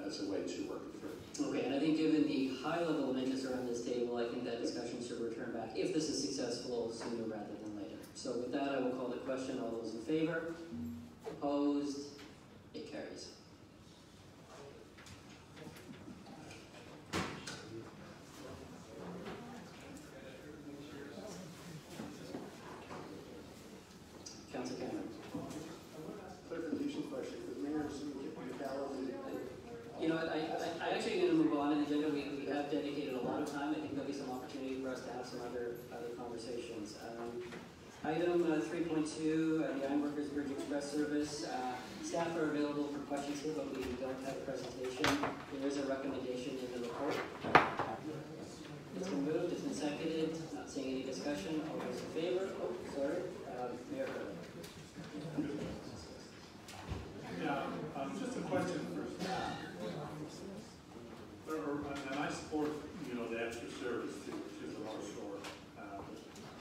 as a way to work it through. Okay, and I think given the high level of interest around this table, I think that discussion should return back, if this is successful, sooner rather than later. So with that, I will call the question. All those in favor? Opposed? It carries. Councillor Cameron. Clarification question, because mayor's municipality. You know, I actually going to move on to the agenda. We have dedicated a lot of time. I think there'll be some opportunity for us to have some other conversations. Item 3.2, the Ironworkers Bridge Express service. Staff are available for questions here, but we don't have a presentation. There is a recommendation in the report. It's been moved, it's been seconded. Not seeing any discussion. All those in favor? Oh, sorry. Mayor Curley. Yeah, just a question for staff. And I support, you know, the extra service to the North Shore.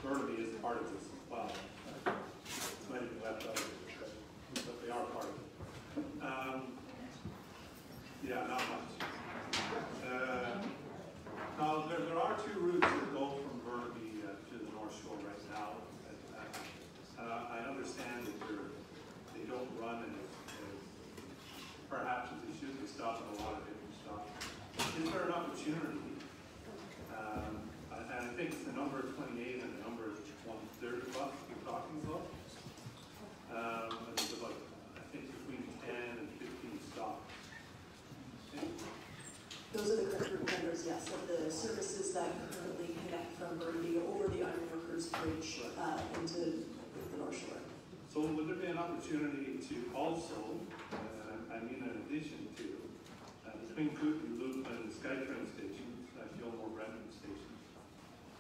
Burnaby is part of this as well. It's might be left out of it, but they are part of it. Yeah, not much. Now, there are two routes that go from Burnaby to the North Shore right now. I understand that they don't run as perhaps as they should. They stop at a lot of different stops. Is there an opportunity? And I think it's the number 28 and the number 130 bus we're talking about. It's about, I think, between 10 and 15 stops. Those are the correct route numbers, yes, of the services that currently connect from Burnaby over the Ironworkers Bridge into the North Shore. So would there be an opportunity to also, in addition to, between Kootenai Loop and the SkyTrain stations, Gilmore Brennan station,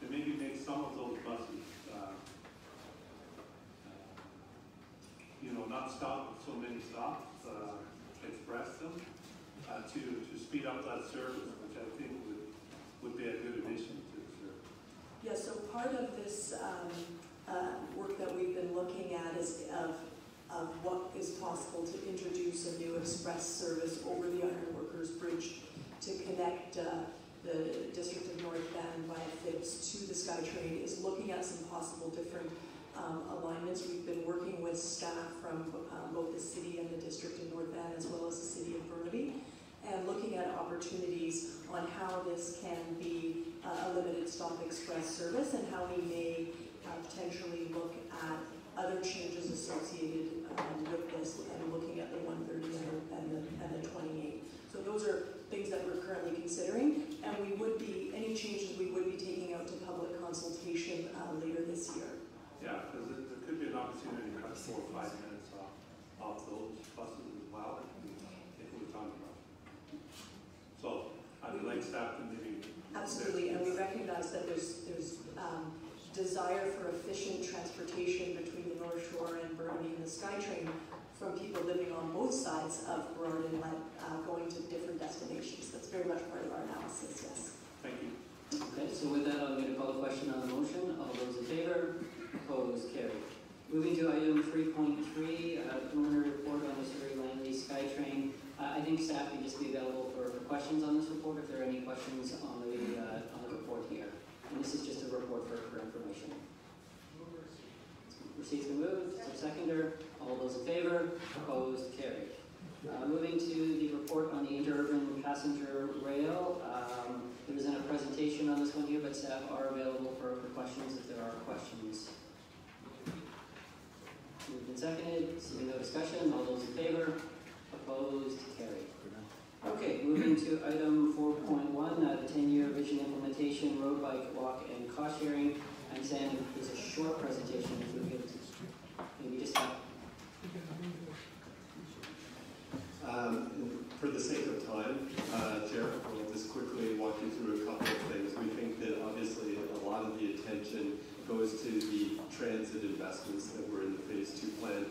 to maybe make some of those buses, you know, not stop at so many stops, express them, to speed up that service, which I think would be a good addition to the service. Yeah, so part of this work that we've been looking at is of what is possible to introduce a new express service over the Ironworkers Bridge to connect the District of North Van via Phipps to the SkyTrain, is looking at some possible different alignments. We've been working with staff from both the city and the District of North Van, as well as the city of Burnaby, and looking at opportunities on how this can be a limited stop express service, and how we may potentially look at other changes associated with this, and looking at the 130 and the 28. So those are things that we're currently considering, and we would be, any changes we would be taking out to public consultation later this year. Yeah, because there could be an opportunity to cut 4 or 5 minutes off those buses as well, if we're talking about. So I would like staff to maybe. Absolutely, and we recognize that there's desire for efficient transportation between the North Shore and Burnaby and the SkyTrain from people living on both sides of Burrard Inlet, going to different destinations. That's very much part of our analysis, yes. Thank you. Okay, so with that, I'm going to call the question on the motion. All those in favor? Opposed? Carried. Moving to item 3.3, preliminary report on the Surrey Langley SkyTrain. I think staff can just be available for questions on this report if there are any questions on the report here. And this is just a report for information. Receipt's been moved. Seconder. All those in favor? Opposed? Carried. Moving to the report on the interurban passenger rail. There isn't a presentation on this one here, but staff are available for questions if there are questions. Moved and seconded. Seeing no discussion. All those in favor? Opposed? Carried. Okay, moving to item 4.1, the 10-year vision implementation, road, bike, walk, and cost sharing. I understand it's a short presentation. If we could maybe just for the sake of time, Chair, I'll just quickly walk you through a couple of things. We think that obviously a lot of the attention goes to the transit investments that were in the Phase 2 plan.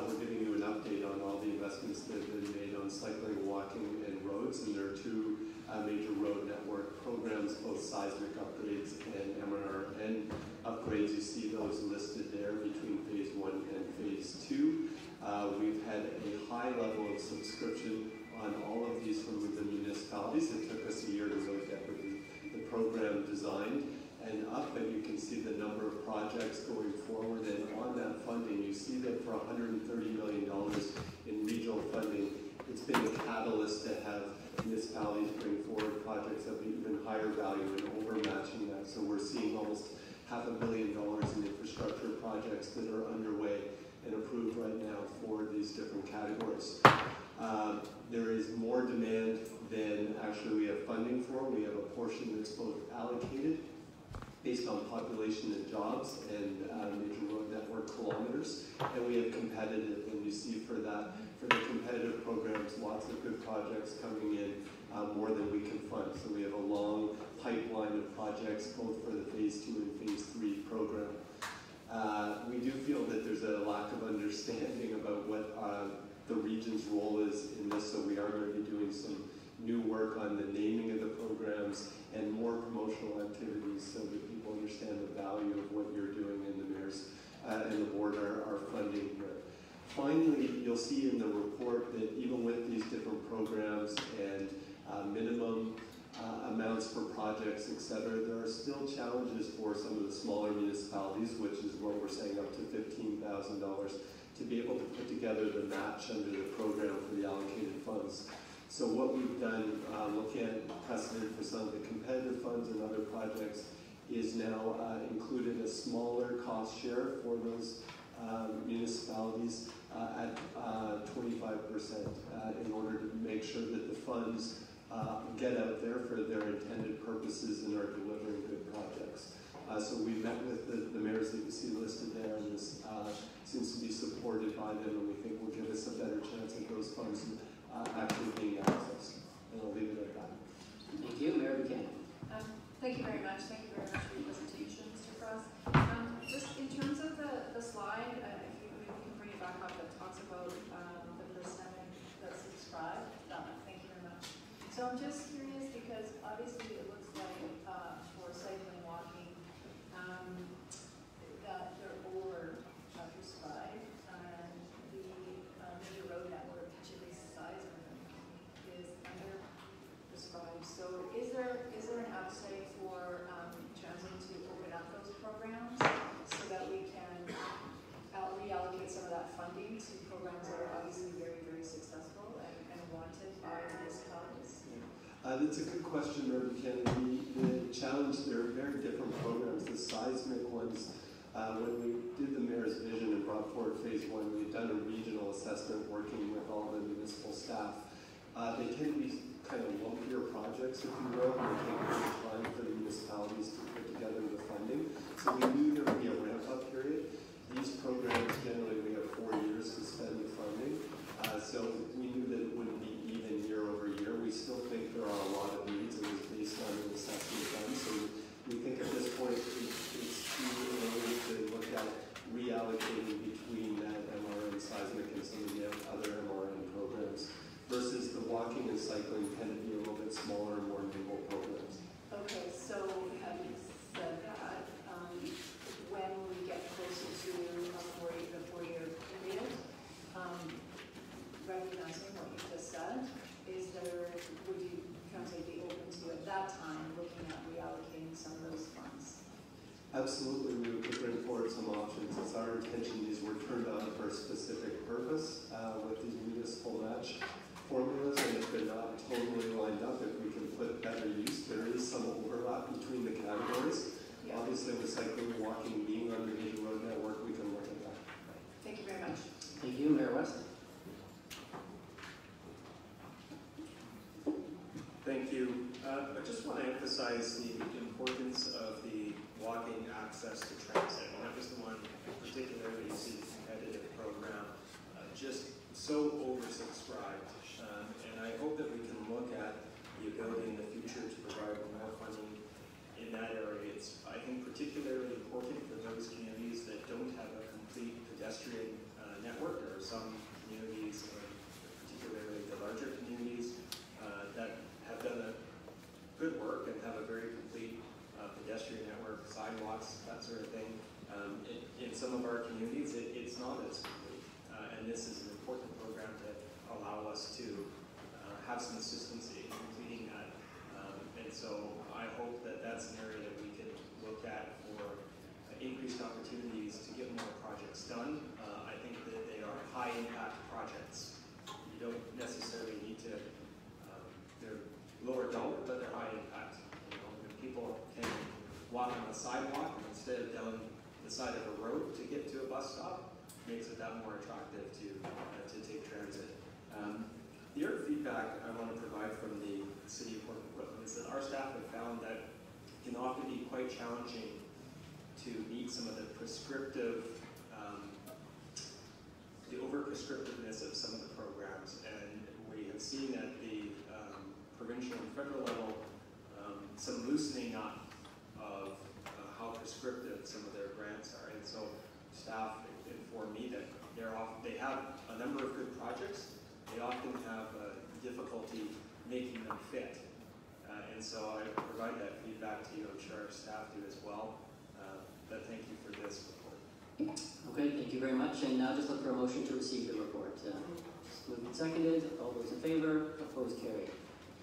We're giving you an update on all the investments that have been made on cycling, walking, and roads, and there are 2 major road network programs, both seismic upgrades and MRN upgrades. You see those listed there between Phase 1 and Phase 2. We've had a high level of subscription on all of these from the municipalities. It took us a year to really get the program designed and up, and you can see the number of projects going forward. And on that funding, you see that for $130 million in regional funding, it's been a catalyst to have municipalities bring forward projects of even higher value and overmatching that. So we're seeing almost $500 million in infrastructure projects that are underway and approved right now for these different categories. There is more demand than actually we have funding for. We have a portion that's both allocated based on population and jobs and major road network kilometers, and we have competitive, and you see for that, for the competitive programs, lots of good projects coming in, more than we can fund. So we have a long pipeline of projects, both for the Phase 2 and Phase 3 program. We do feel that there's a lack of understanding about what the region's role is in this, so we are going to be doing some new work on the naming of the programs and more promotional activities so that people understand the value of what you're doing, and the mayors and the board are funding here. Finally, you'll see in the report that even with these different programs and minimum amounts for projects, etc., there are still challenges for some of the smaller municipalities, which is what we're saying up to $15,000, to be able to put together the match under the program for the allocated funds. So what we've done, looking at precedent for some of the competitive funds and other projects, is now included a smaller cost share for those municipalities at 25% in order to make sure that the funds get out there for their intended purposes and are delivering good projects. So we met with the mayors that you see listed there, and this seems to be supported by them, and we think will give us a better chance at those funds actually being accessed. And I'll leave it at that. Thank you. Mayor Buchanan. Thank you very much. Thank you very much for your presentation, Mr. Frost. Just in terms of the slide, if you can bring it back up, that talks about the percentage that's subscribed. Thank you very much. So I'm just curious because obviously it looks like for cycling, walking, that they're over prescribed, and the major road network, particularly size of them, is under prescribed. So is there an appetite for Translink to open up those programs so that we can reallocate some of that funding to programs that are obviously very, very successful and wanted by municipalities? That's a good question, Mayor Buchanan. The challenge, they're very different programs. The seismic ones, when we did the mayor's vision and brought forward Phase 1, we had done a regional assessment working with all the municipal staff. They tend to be kind of lumpier projects, if you will, and they take more time for the municipalities to put together the funding. So we knew there would be a ramp-up period. These programs, generally, we have 4 years to spend the funding. So we knew that it wouldn't be even year over year. We still think there are a lot of needs, and it's based on an assessment done. So we think at this point it's too early to look at reallocating between that MRN seismic and some of the other MRN programs, versus the walking and cycling tend to be a little bit smaller and more nimble programs. Okay, so having said that, when we get closer to the 4-year period, recognizing what you just said, would you council be open to at that time looking at reallocating some of those funds? Absolutely, we would bring forward some options. It's our intention these were turned on for a specific purpose with these municipal match formulas, and if they're not totally lined up, if we can put better use, there is some overlap between the categories. Yeah. Obviously, with cycling and walking being on the major road network, we can look at that. Thank you very much. Thank you, Mayor West. Thank you. I just want to emphasize the importance of the walking access to transit. And that was the one particularly you see the competitive program just so oversubscribed. And I hope that we can look at the ability in the future to provide more funding in that area. It's, I think, particularly important for those communities that don't have a complete pedestrian network. There are some communities, particularly the larger communities, that have done a good work and have a very complete pedestrian network, sidewalks, that sort of thing. In some of our communities, it's not as complete. And this is an important program to allow us to have some consistency in completing that. And so I hope that that's an area that we can look at for increased opportunities to get more projects done. I think that they are high-impact projects. You don't necessarily need to, they're lower dollar, but they're high impact. You know, if people can walk on a sidewalk instead of down the side of a road to get to a bus stop, makes it that more attractive to take transit. The other feedback I want to provide from the City of Port Coquitlam is that our staff have found that it can often be quite challenging to meet some of the prescriptive, the over-prescriptiveness of some of the programs. And we have seen at the provincial and federal level some loosening up of how prescriptive some of their grants are. And so staff inform me that they have a number of good projects. They often have difficulty making them fit. And so I provide that feedback to you. I'm sure our staff do as well. But thank you for this report. Okay, thank you very much. And now just look for a motion to receive the report. Moved and seconded. All those in favor? Opposed? Carried.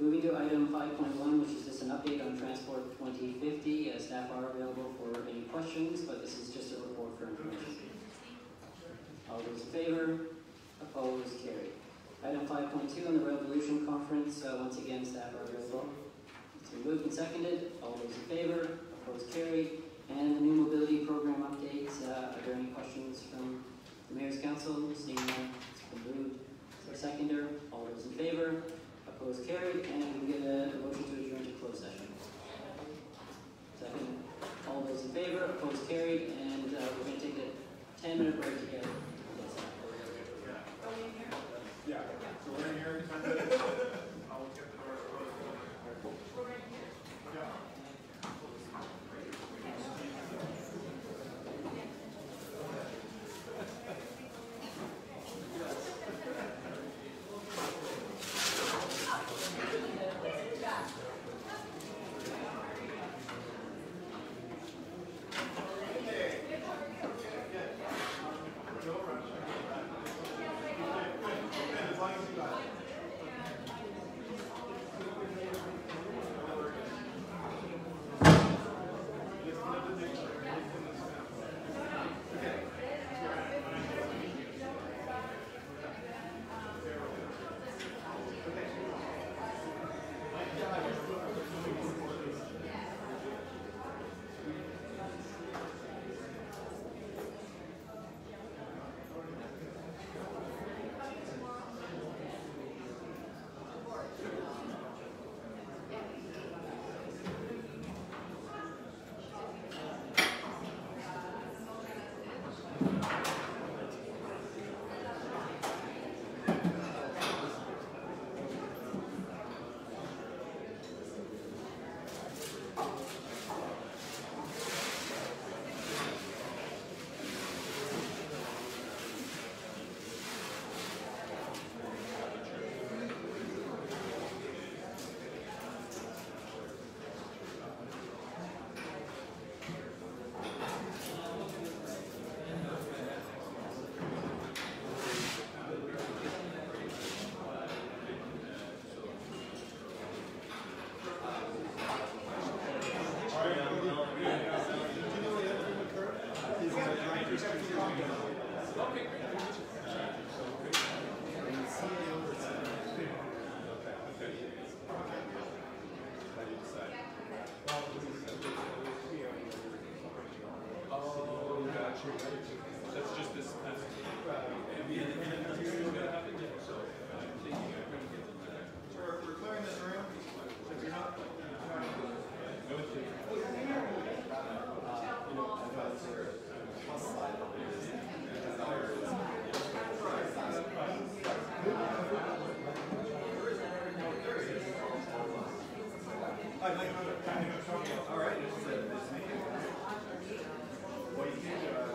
Moving to item 5.1, which is just an update on Transport 2050. Staff are available for any questions, but this is just a report for information. All those in favor? Opposed? Carried. Item 5.2 on the Revolution Conference. Once again, staff are available. It's been moved and seconded. All those in favor? Opposed? Carried. And the new mobility program update. Are there any questions from the Mayor's Council? Seeing none, it's been moved. Seconder. All those in favor? Opposed? Carried. And we can get a motion to adjourn to closed session. Second. All those in favor? Opposed? Carried. And we're going to take a 10-minute break together. Yeah, so we're in here in 10 minutes. I'll get the door closed. We're right here. Yeah. That's just this. We're clearing this room. If you're not, all right. Well, you can't